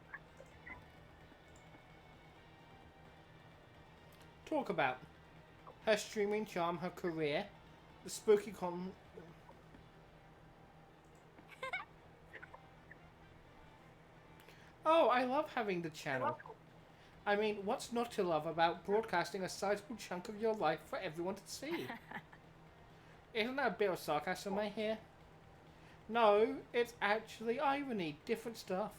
Talk about her streaming charm, her career, the spooky con. Oh, I love having the channel. I mean, what's not to love about broadcasting a sizable chunk of your life for everyone to see? Isn't that a bit of sarcasm I hear? No, it's actually irony, different stuff.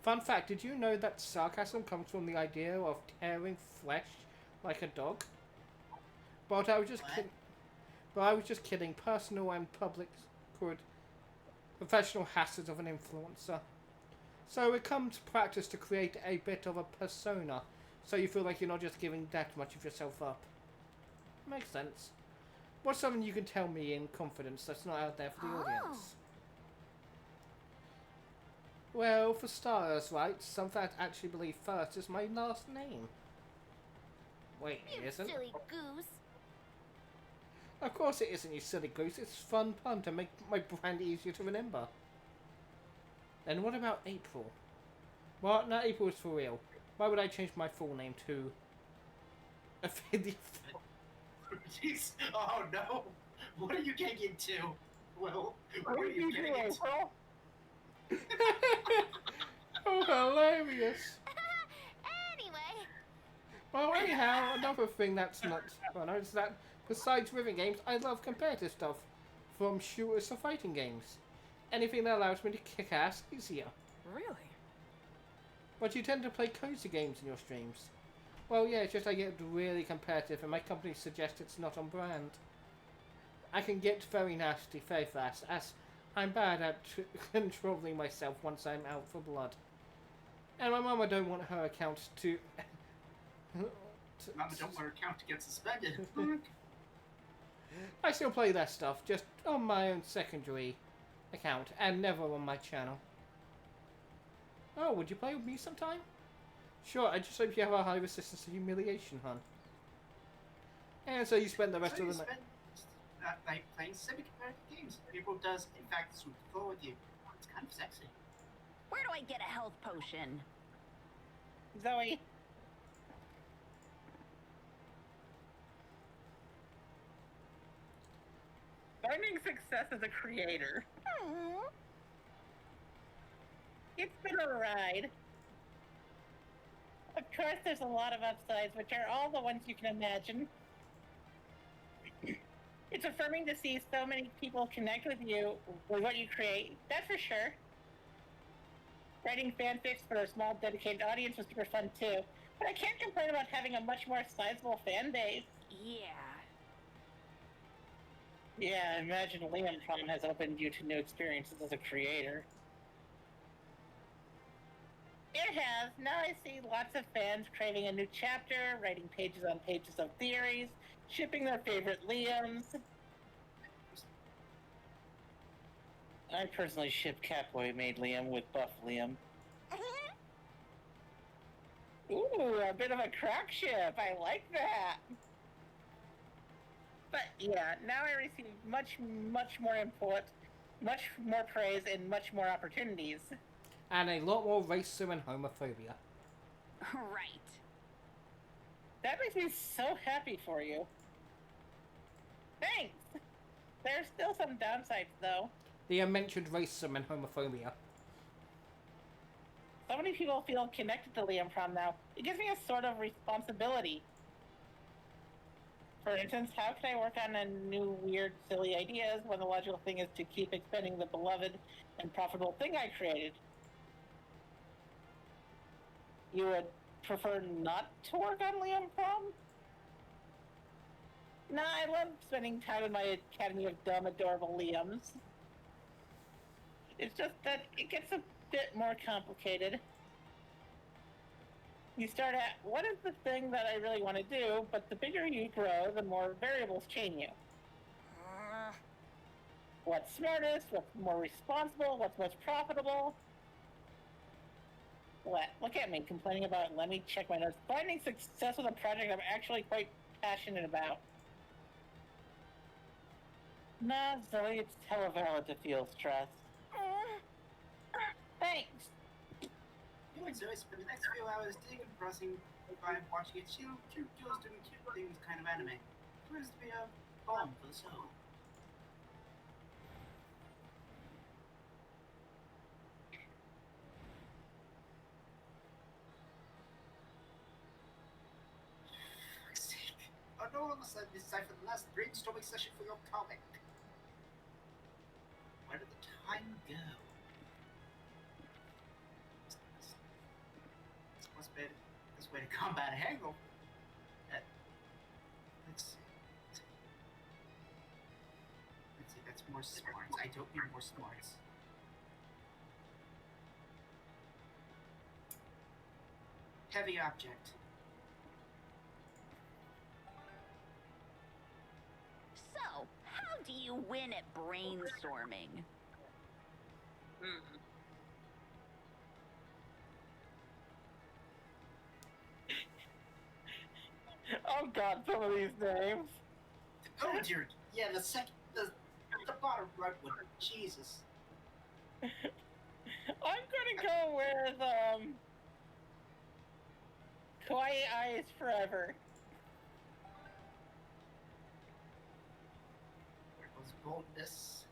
Fun fact, did you know that sarcasm comes from the idea of tearing flesh like a dog? But I was just kidding. But I was just kidding. Personal and public could professional hazards of an influencer. So it comes to practice to create a bit of a persona, so you feel like you're not just giving that much of yourself up. Makes sense. What's something you can tell me in confidence that's not out there for the audience? Well, for starters, right, something I'd actually believe first is my last name. Wait, it You isn't? silly goose. Of course it isn't, you silly goose. It's a fun pun to make my brand easier to remember. Then what about April? Well, no, April is for real. Why would I change my full name to... Jeez. Oh no. What are you getting into? Well, what are you getting into? Oh, hilarious. Anyway, Well, anyhow, another thing that's not fun is that besides rhythm games, I love competitive stuff. From shooters to fighting games. Anything that allows me to kick ass easier. Really? But you tend to play cozy games in your streams. Well, yeah, it's just I get really competitive and my company suggests it's not on brand. I can get very nasty very fast, as I'm bad at controlling myself once I'm out for blood. And my mama don't want her account to... Mama don't want her account to get suspended. I still play that stuff, just on my own secondary account, and never on my channel. Oh, would you play with me sometime? Sure, I just hope you have a high resistance to humiliation, hon. And so you spend the rest So of you the night... spend night playing semi-competitive games. April does, in fact, swoop the floor with you. It's kind of sexy. Where do I get a health potion? Zoe. Finding success as a creator. Aw. It's been a ride. Of course, there's a lot of upsides, which are all the ones you can imagine. It's affirming to see so many people connect with you, with what you create, that's for sure. Writing fanfics for a small dedicated audience was super fun too, but I can't complain about having a much more sizable fan base. Yeah. Yeah, I imagine Liam Prom has opened you to new experiences as a creator. It has. Now I see lots of fans craving a new chapter, writing pages on pages of theories, shipping their favorite Liams. I personally ship Catboy made Liam with Buff Liam. Ooh, a bit of a crack ship. I like that. But yeah, now I receive much more input, much more praise, and much more opportunities. And a lot more racism and homophobia. Right. That makes me so happy for you. Thanks. There's still some downsides, though. The unmentioned racism and homophobia. So many people feel connected to Liam Prom now. It gives me a sort of responsibility. For instance, how can I work on a new, weird, silly ideas when the logical thing is to keep expanding the beloved and profitable thing I created? You would prefer not to work on Liam Prom? Nah, I love spending time in my academy of dumb, adorable Liams. It's just that it gets a bit more complicated. You start at, what is the thing that I really want to do, but the bigger you grow, the more variables chain you. What's smartest, what's more responsible, what's most profitable? What? Look at me complaining about, let me check my notes. Finding success with a project I'm actually quite passionate about. Nah, Zoe, it's hella valid to feel stress. Thanks. You and Zoe spend the next few hours digging and crossing by watching a cute girls doing cute things kind of anime. Proves to be a balm for the soul. For fuck's sake. Oh no, all of a sudden this is time for the last brainstorming session for your comic. Where did the time go? Must be this way to combat a hangover. Let's see. Let's see, that's more smarts. I don't need more smarts. Heavy object. So, how do you win at brainstorming? Oh god, some of these names. Oh dear. Yeah, the bottom right one. Jesus. I'm gonna go with, Quiet Eyes Forever. Where goes boldness?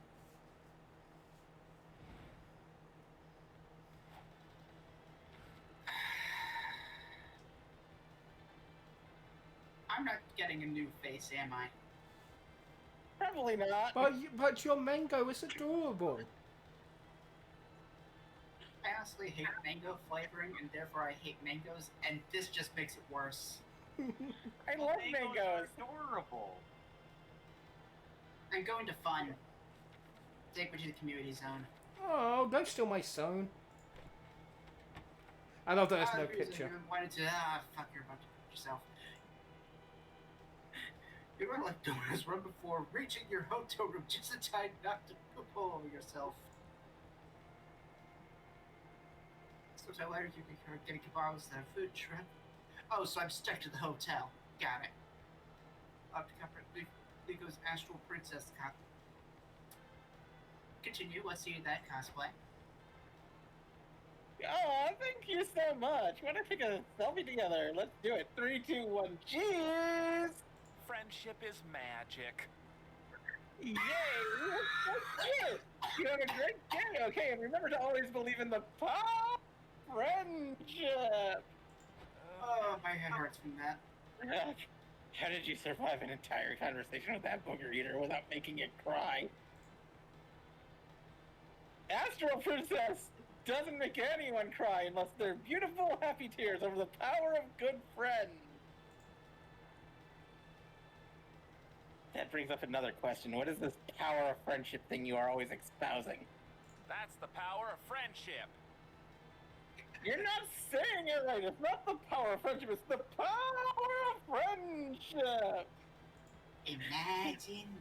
I'm not getting a new face, am I? Probably not. But your mango is adorable. I honestly hate mango flavoring, and therefore I hate mangoes, and this just makes it worse. I love mangoes. Adorable. I'm going to fun. Take me to the community zone. Oh, don't steal my zone. I love that there's no The reason picture. you wanted to fuck your bunch of yourself. You run like donuts, run before reaching your hotel room just in time not to poop all over yourself. Sometime later you can start getting kebabs and a food trip. Oh, so I'm stuck to the hotel. Got it. I'll have to cover Ligo's Astral Princess cop. Continue, let's see that cosplay. Oh, thank you so much. Wanna take a selfie together? Let's do it. 3, 2, 1, cheers! Friendship is magic. Yay! Yes, you have a great day, okay? And remember to always believe in the power of friendship! Oh, my head hurts from that. How did you survive an entire conversation with that booger eater without making it cry? Astral Princess doesn't make anyone cry unless they're beautiful, happy tears over the power of good friends. That brings up another question. What is this power of friendship thing you are always espousing? That's the power of friendship. You're not saying it right. It's not the power of friendship. It's the power of friendship. Imagination.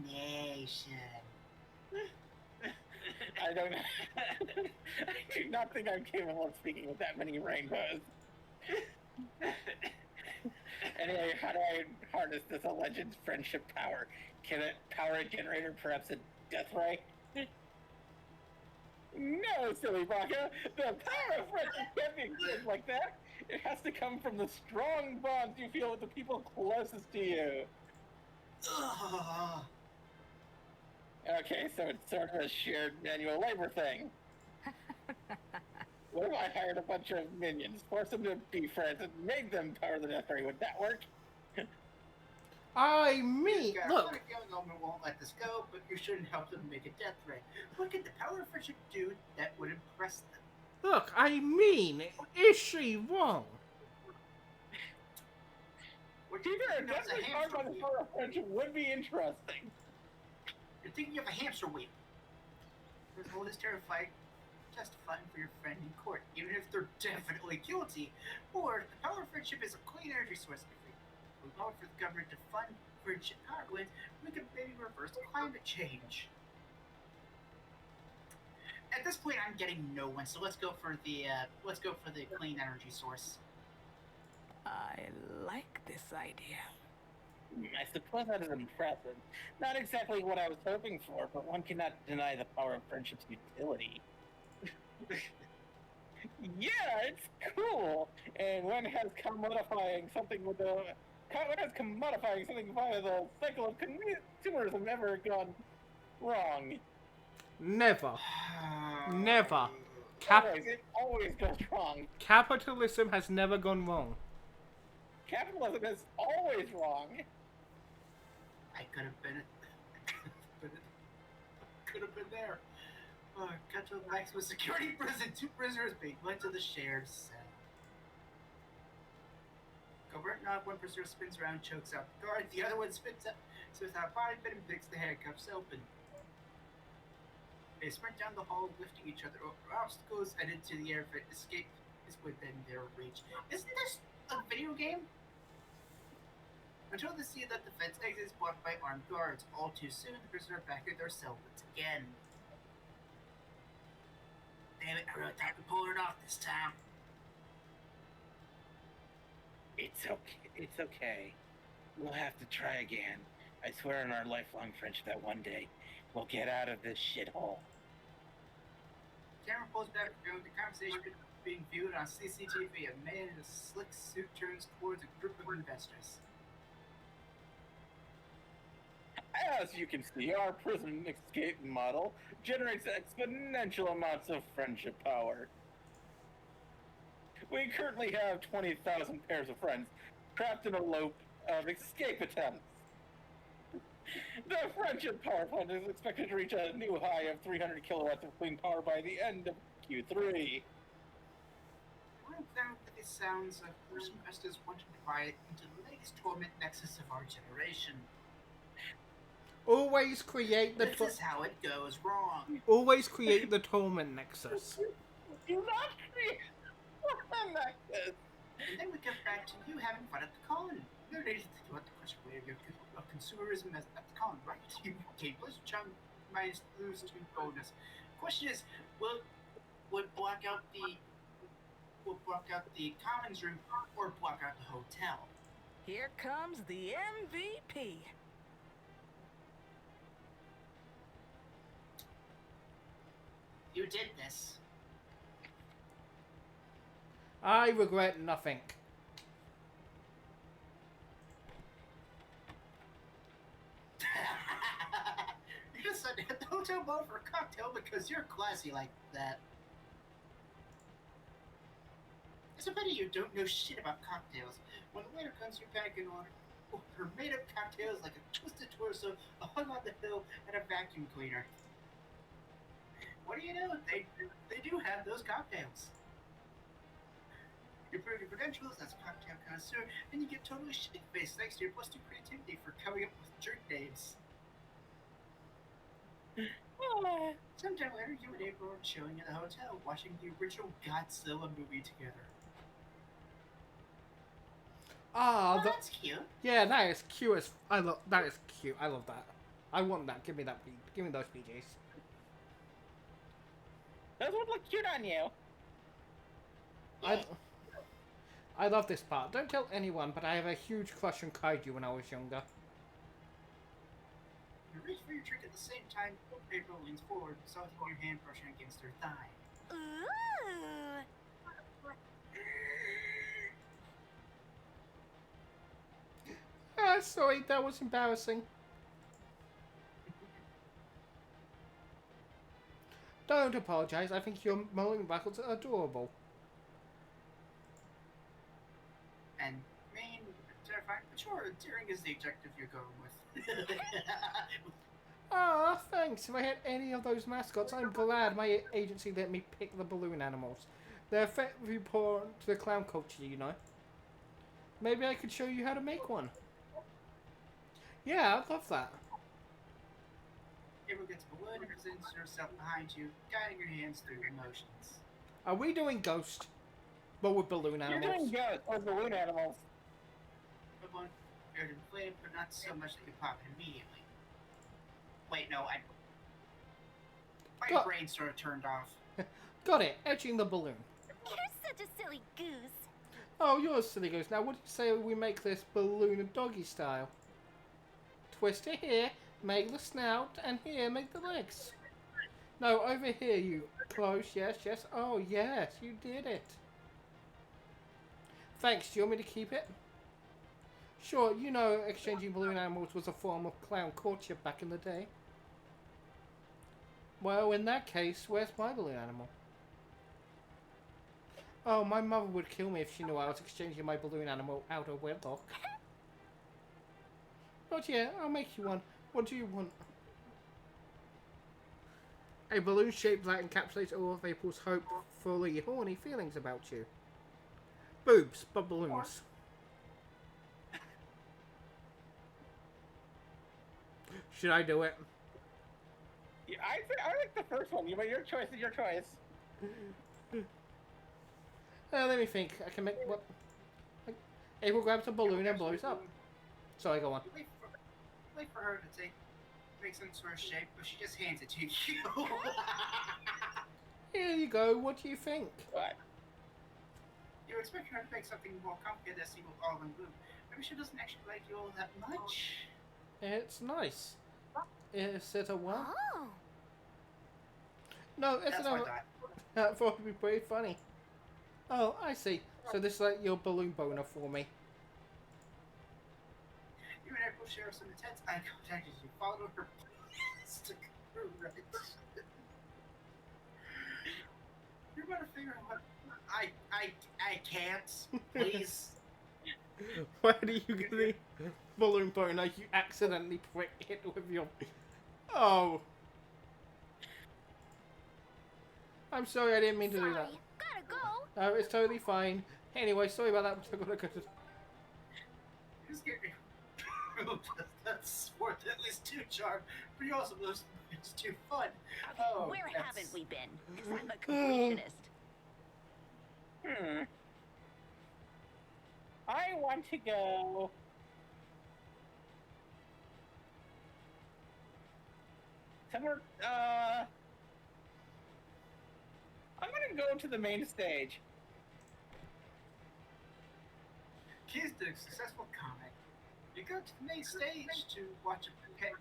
I don't know. I do not think I'm capable of speaking with that many rainbows. Anyway, how do I harness this alleged friendship power? Can it power a generator, perhaps a death ray? No, silly Baka. The power of friendship can't be exist like that. It has to come from the strong bonds you feel with the people closest to you. Ugh. Okay, so it's sort of a shared manual labor thing. What if I hired a bunch of minions, forced them to be friends, and made them power the death ray? Would that work? I mean, Your look, young woman won't let this go, but you shouldn't help them make a death ray. What could the power of friendship do that would impress them? look, I mean, is she wrong? What Either a thinking of death is ray powered by the power of friendship would be interesting. You're thinking of a hamster wheel. There's all this terrifying, justifying for your friend in court, even if they're definitely guilty. Or the power of friendship is a clean energy source. If we vote for the government to fund friendship power plants, we could maybe reverse climate change. At this point, I'm getting no one, so let's go for the clean energy source. I like this idea. I suppose that is impressive. Not exactly what I was hoping for, but one cannot deny the power of friendship's utility. Yeah, it's cool. And when has commodifying something via the cycle of consumerism ever gone wrong? Never. Never. It always goes wrong. Capitalism has never gone wrong. Capitalism is always wrong. I could have been there. Cut to the maximum security prison. 2 prisoners being led to the shared cell. Covert knock. 1 prisoner spins around, chokes out the guard. The other one spits out a body pit and picks the handcuffs open. They sprint down the hall, lifting each other over obstacles, and into the air. Escape is within their reach. Isn't this a video game? Until they see that the fence exit is blocked by armed guards. All too soon, the prisoner back in their cell once again. Damn it, I really thought we pulled it off this time. It's okay. We'll have to try again. I swear on our lifelong friendship that one day we'll get out of this shithole. Camera pulls back from the conversation being viewed on CCTV. A man in a slick suit turns towards a group of investors. As you can see, our prison escape model generates exponential amounts of friendship power. We currently have 20,000 pairs of friends trapped in a loop of escape attempts. The friendship power fund is expected to reach a new high of 300 kilowatts of clean power by the end of Q3. Well, that sounds like first investors want to divide it into the latest torment nexus of our generation. Always create the This is how it goes wrong. always create the torment nexus. Do not create a nexus. And then we get back to you having fun at the con. No need to think about the question of consumerism at the con, right? You gain plus chunk minus lose 2 bonus. Question is, will block out the commons room or block out the hotel? Here comes the MVP. You did this. I regret nothing. hotel bar for a cocktail because you're classy like that. It's a pity you don't know shit about cocktails. When the waiter comes, you panic and order made-up cocktails like a twisted torso, a hug on the hill, and a vacuum cleaner. What do you know? They do have those cocktails. You prove your credentials as a cocktail connoisseur, and you get totally shit-faced thanks to your +2 creativity for coming up with drink names. Sometime later, you and April are chilling at the hotel, watching the original Godzilla movie together. Ah, Oh, that's cute. yeah, that is cute. That is cute. I love that. I want that. Give me that. Give me those PJs. Those would look cute on you. I love this part. Don't tell anyone, but I have a huge crush on Kaiju when I was younger. You reach for your drink at the same time. April leans forward, salting your hand brushing against her thigh. Ooh. Ah, sorry, that was embarrassing. Don't apologize. I think your mulling buckles are adorable. And main, terrifying, but sure, endearing is the objective you're going with. Ah, thanks. If I had any of those mascots, I'm glad my agency let me pick the balloon animals. They're effectively important to the clown culture, you know. Maybe I could show you how to make one. Yeah, I'd love that. April gets a balloon and presents herself behind you, guiding her hands through the motions. Are we doing Ghost? But with balloon animals? You're doing good or balloon animals. The balloon appeared inflated, but not so much that you pop it immediately. Wait, no, my brain sort of turned off. Got it. Etching the balloon. You're such a silly goose. Oh, you're a silly goose. Now, what do you say we make this balloon doggy style? Twist it here, make the snout, and here, make the legs. No, over here, you. Close, yes, yes. Oh, yes, you did it. Thanks. Do you want me to keep it? Sure, you know exchanging balloon animals was a form of clown courtship back in the day. Well, in that case, where's my balloon animal? Oh, my mother would kill me if she knew I was exchanging my balloon animal out of wedlock. But yeah, I'll make you one. What do you want? A balloon shaped that encapsulates all of April's hopefully horny feelings about you. Boobs, but balloons. Should I do it? Yeah, I like the first one. But your choice is your choice. Let me think. I can make what? April grabs a balloon and blows up. Sorry, go on. Wait for her to make some sort of shape, but she just hands it to you. Here you go. What do you think? What? You were expecting her to make something more complicated that seemed all in blue. Maybe she doesn't actually like you all that much. It's nice. Is it a what? Oh. No, it's That's what I another. thought. That thought would be pretty funny. Oh, I see. So this is like your balloon boner for me. You and April share some intense eye contact as you follow her to her right. You're about to figure out what I can't, please. Why do you get the balloon boner? You accidentally prick it with your. Oh. I'm sorry, I didn't mean to do that. Sorry, gotta go. No, it's totally fine. Anyway, sorry about that. I'm gonna go to. Just get me. That's worth at least 2 charm, but you also lose it's too fun. Oh, Where that's- haven't we been? Because I'm a completionist. I want to go. Somewhere. I'm gonna go to the main stage. Keys to a successful comic. You go to the main stage to watch a prepare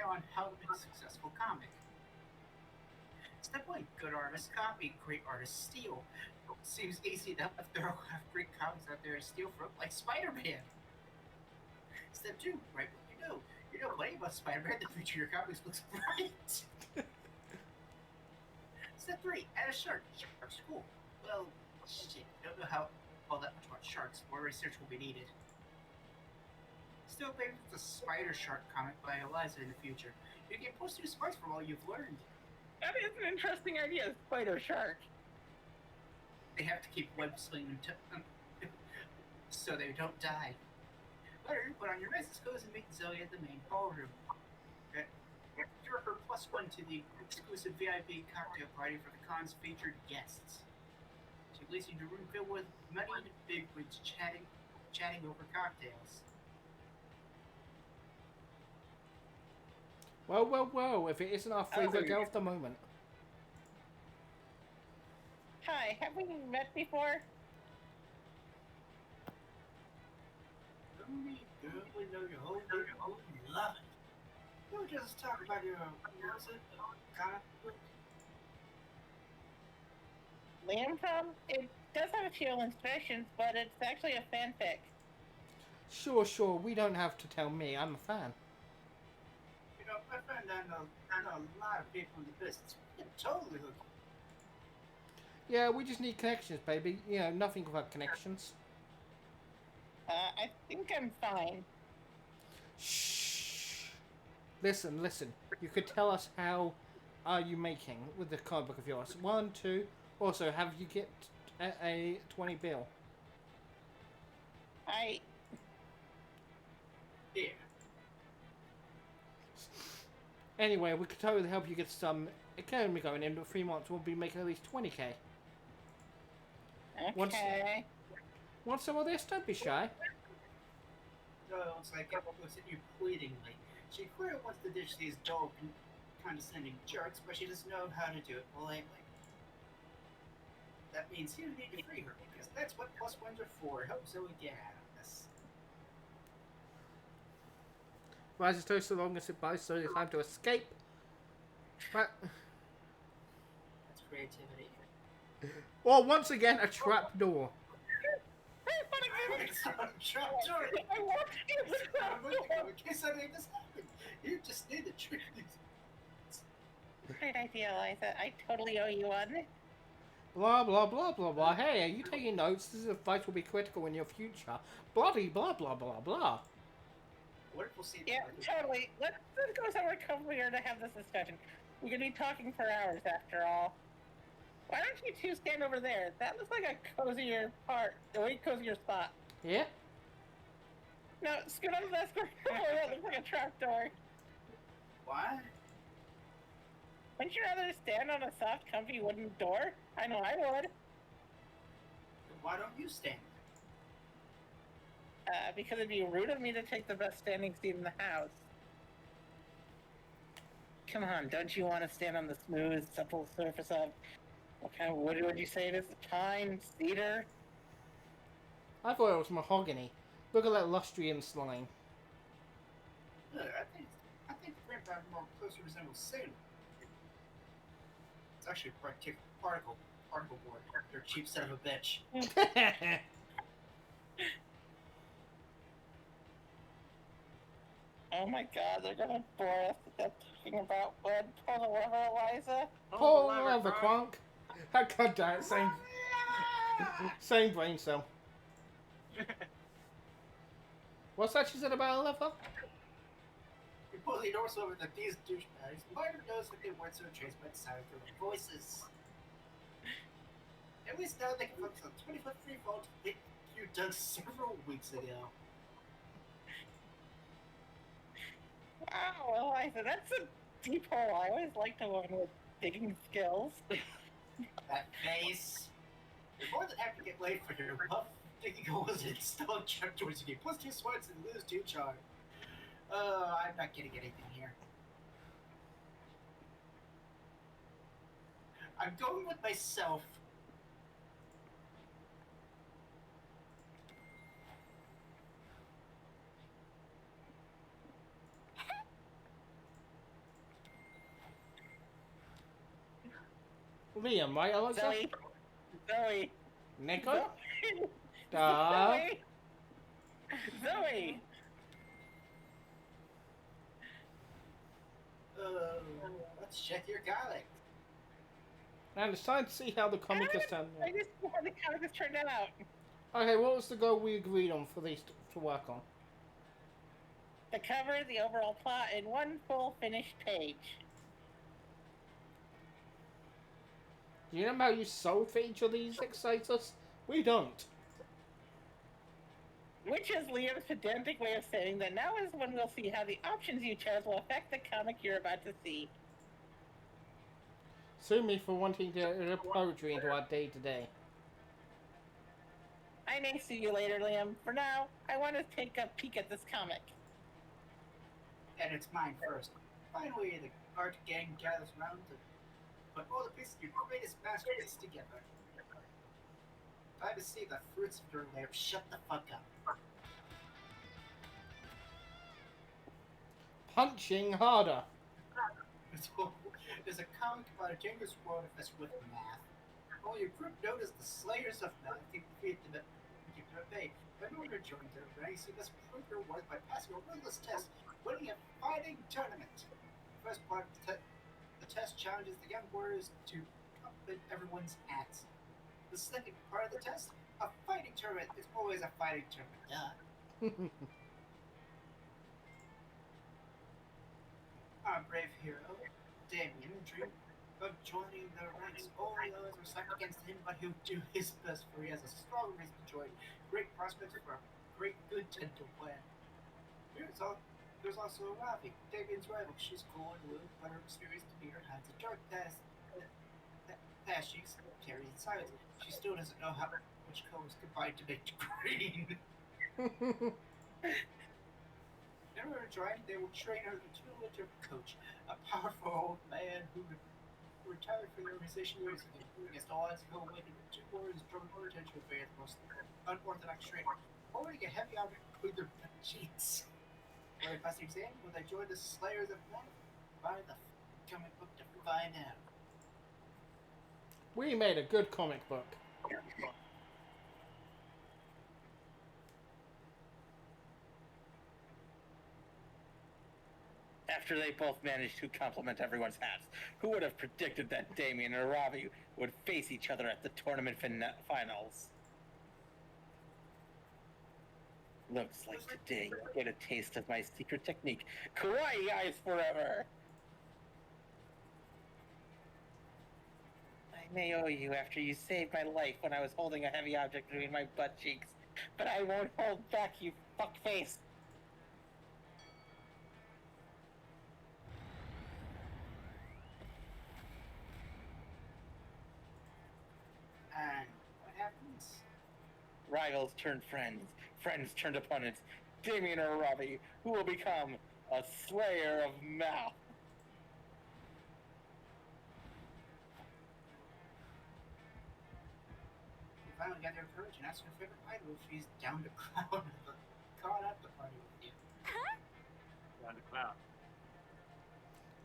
on how to make a successful comic. Step 1, good artists copy, great artists steal. Seems easy enough if there are great comics out there to steal from, like Spider-Man. Step 2, write what you know. You know plenty about Spider-Man, the future of your comics looks bright. Step 3, add a shark. Sharks are cool. Well, shit, I don't know how all that much about sharks. More research will be needed. Still, maybe it's a Spider Shark comic by Eliza in the future. You can post new sparks from all you've learned. That is an interesting idea, Spider Shark. They have to keep web slinging so they don't die. Better put on your Mrs. Clothes and meet Zoe at the main ballroom. You're her +1 to the exclusive VIP cocktail party for the con's featured guests. She leads you to a room filled with moneyed bigwigs chatting over cocktails. Well, well, well, if it isn't our favourite girl of the moment. Hi, have we met before? Only girl we know your whole love it. We'll just talk about your, what was it, comic book? Liam Prom? It does have a few illustrations, but it's actually a fanfic. Sure, sure, we don't have to tell me, I'm a fan. You know, my friend, I know a lot of people in the business. We can totally hook you. Yeah, we just need connections, baby. You know, nothing without connections. I think I'm fine. Shh. Listen, listen. You could tell us how are you making with the comic book of yours. 1, 2. Also, have you get a 20 bill? Yeah. Anyway, we could totally help you get some economy going in 3 months. We'll be making at least 20k. Okay. Want some of this? Don't be shy. So it's like Apple looks at you pleadingly. She clearly wants to ditch these dull, condescending jerks, but she doesn't know how to do it politely. That means you need to free her, because that's what +1s are for. Help Zoe get out of this. Rises toast so long as it buys, so it's time to escape. But, That's creativity. well, once again, a trap door. It's not a trap door. I want It's not a movie in case any of this happened. You just need to trick these. Great idea, Liza. I totally owe you one. Blah, blah, blah, blah, blah. Hey, are you taking notes? This advice will be critical in your future. Bloody blah, blah, blah, blah. What if we'll see Yeah, totally. Let's go somewhere comfier to have this discussion. We could be talking for hours after all. Why don't you two stand over there? That looks like a cozier part. A way cozier spot. Yeah? No, scoot on the square. That looks like a trapdoor. Why? Wouldn't you rather stand on a soft, comfy wooden door? I know I would. Why don't you stand? Because it'd be rude of me to take the best standing seat in the house. Come on, don't you want to stand on the smooth, supple surface of... What kind of wood would you say it is? Pine? Cedar? I thought it was mahogany. Look at that lustrium slime. Look, I think the grandpa more closely resembles sailor. It's actually particle board. They're a cheap son of a bitch. Oh my god, they're gonna bore us to death talking about wood. Pull the lever, Eliza. Pull the lever, Kronk. God damn it, same brain cell. What's that she said about a lever? You pull the doors over that these douchebags might have noticed that they weren't so traced by the sound of their voices. At least now they can focus on 20-foot free fall you done several weeks ago. Wow, Eliza, that's a deep hole. I always liked a woman with digging skills. That face. You're more than happy to get laid for your buff digging holes and install trapdoors again. Plus 2 smarts and lose 2 charm. I'm not getting anything here. I'm going with myself. Liam, right, Alexa? Zoe. Nico? Zoe. Let's check your comic. And it's time to see how the comic has turned I out. just see how the comic has turned out. Okay, what was the goal we agreed on for these to work on? The cover, the overall plot, and one full finished page. Do you know how you solve for each of these excites us? We don't. Which is Liam's pedantic way of saying that now is when we'll see how the options you chose will affect the comic you're about to see. Sue me for wanting to add poetry into our day-to-day. I may see you later, Liam. For now, I want to take a peek at this comic. And it's mine first. Finally, the art gang gathers around to put all the pieces of your greatest masterpiece together. Time to see the fruits of your labor. Shut the fuck up. Punching harder. There's a comic about a dangerous world infested with math. All your group known as the Slayers of Math can defeat them at bay. But in order to join their ranks, you must prove your worth by passing a ruthless test, winning a fighting tournament. The first part of the test challenges the young warriors to compliment everyone's acts. The second part of the test, a fighting tournament, is always a fighting tournament. Duh. Our brave hero, Damien, dreamed of joining the ranks. All the others were stacked against him, but he'll do his best, for he has a strong reason to join. Great prospects for a great good gentle plan. There's also Ravi, Damien's rival. She's cool and willing, but her experience to be her hands a dark past she carries in silence. She still doesn't know which colors combine to make green. Never tried, they will train her into a legit coach, a powerful old man who retired from the organization years ago. Against all odds, he'll win in 2 warriors drawing more attention to the most unorthodox training. Holding a heavy object between their butt cheeks. When they pass the exam, will they join the Slayers of Math? Buy the comic book to find out. We made a good comic book. After they both managed to compliment everyone's hats, who would have predicted that Damien and Ravi would face each other at the tournament finals? Looks like today you'll get a taste of my secret technique. Kawaii eyes forever! I may owe you after you saved my life when I was holding a heavy object between my butt cheeks, but I won't hold back, you fuckface! And what happens? Rivals turned friends, friends turned opponents. Damien or Ravi, who will become a slayer of math? You finally gather your courage and ask your favorite idol if she's down to clown at the party with you. Down to clown.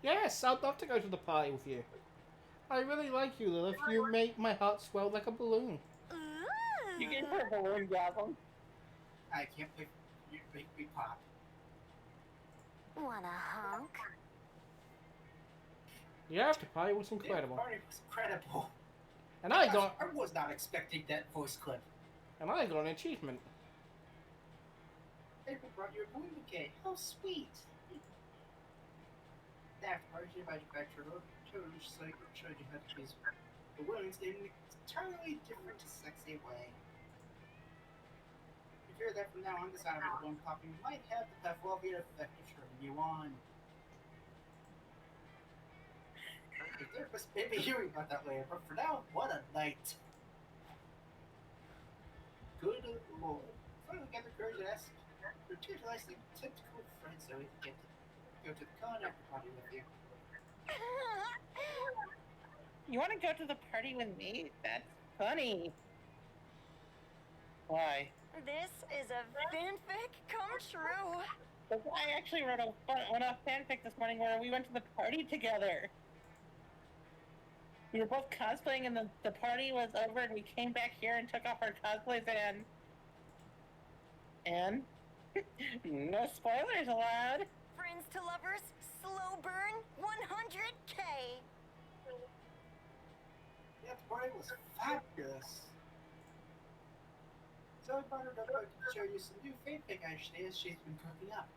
Yes, I'd love to go to the party with you. I really like you, Lilith. You make my heart swell like a balloon. Ooh. You gave her a balloon gasm. I can't wait for you to make me pop. Wanna honk? Yeah, the party was The incredible. party was incredible. And I got I was not expecting that voice clip. an achievement. April brought you a balloon bouquet. How sweet. That party manufacturer showed you how to use balloons in an entirely different, sexy way. You fear that from now on, the sound of a balloon popping might have the Pavlovian effect of turning you on. Your therapist may be hearing about that later, but for now, what a night. Good lord. Finally gather courage and ask your tantalizing tentacle friends so we can get to go to the con after party with you. You want to go to the party with me? That's funny. Why? This is a fanfic come true. Because I actually wrote a fanfic this morning where we went to the party together. We were both cosplaying and the party was over and we came back here and took off our cosplays and no spoilers allowed. Friends to lovers, slow burn, 100K. it was fabulous. So I brought it up to show you some new fanfic ideas she's been cooking up.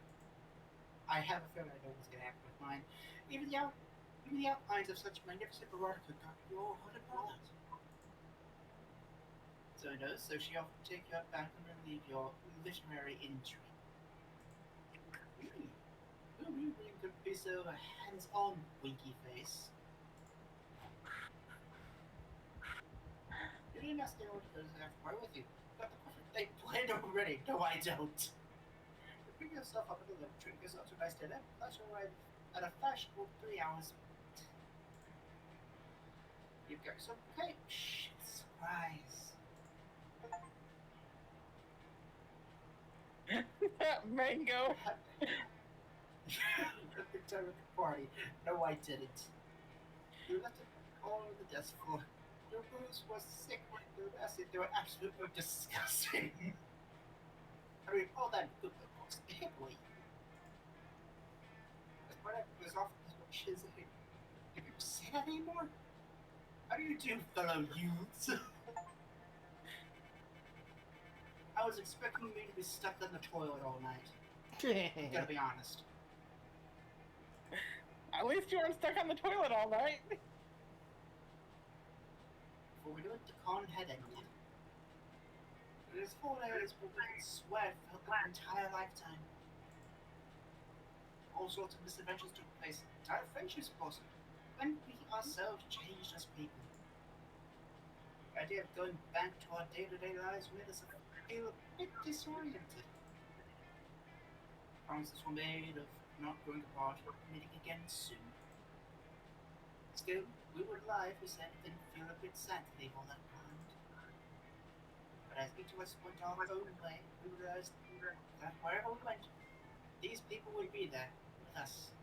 I have a feeling I know what's going to happen with mine. Even the outlines of such magnificent erotica got your heart and wallet. So she offered to take you up back and relieve your literary injury. You could be so hands-on, winky face. You didn't ask anyone to go to that far with you. Got the perfect thing planned already. No, I don't. Pick yourself up in the lift, treat yourself to a nice dinner, plus you'll arrive at a fashionable 3 hours. You've got yourself okay. Shh, surprise. Mango. At the time of the party. No, I didn't. You left it all over the desk floor. Your booze was sick. They were absolutely disgusting. I mean, all that good looks can't wait. As part of it was off as much as if you say that anymore? How do you do, fellow youths? I was expecting me to be stuck in the toilet all night. Gotta be honest. At least you weren't stuck on the toilet all night. Before we knew it, the con had ended. It is 4 days where we can sweat for the entire lifetime. All sorts of misadventures took place. Entire friendships blossomed. When we ourselves changed as people. The idea of going back to our day-to-day lives made us feel a bit disoriented. Promises were made of not growing apart or meeting again soon. Still, we were alive, we said, and didn't feel a bit sad to leave all that behind. But as each of us went our own way, we realized that wherever we went, these people would be there with us.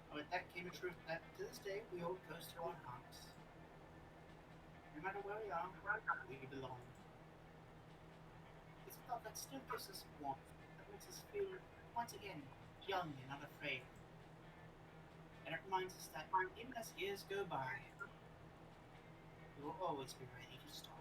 And with that came the truth that to this day we hold close to our hearts. No matter where we are, we belong. It's a thought that still gives us warmth, that makes us feel once again young and unafraid. And it reminds us that even as years go by, we will always be ready to start.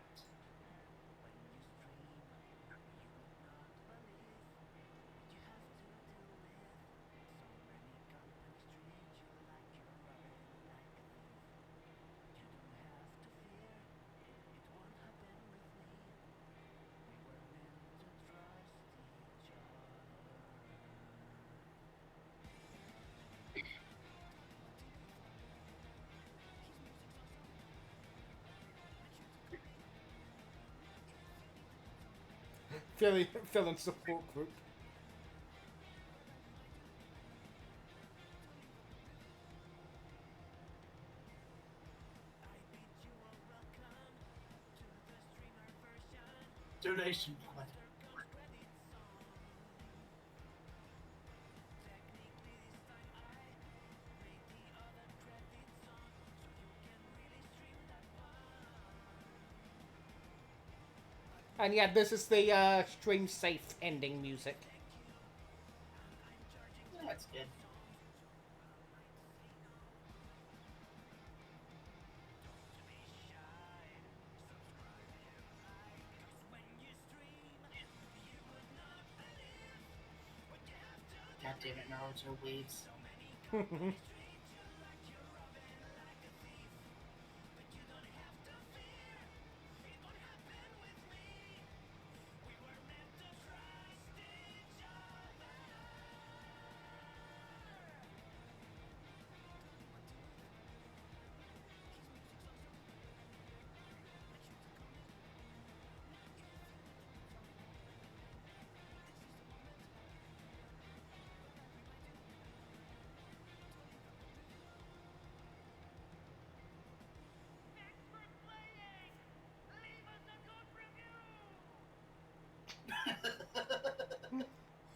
Feeling support group. Donation blood. And yeah, this is the stream safe ending music. That's good. God damn it, Naruto waves.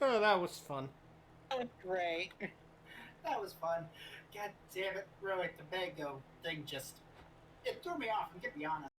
Oh, that was fun. That was great. That was fun. God damn it, Rohit, the mango thing just... It threw me off, and get me honest.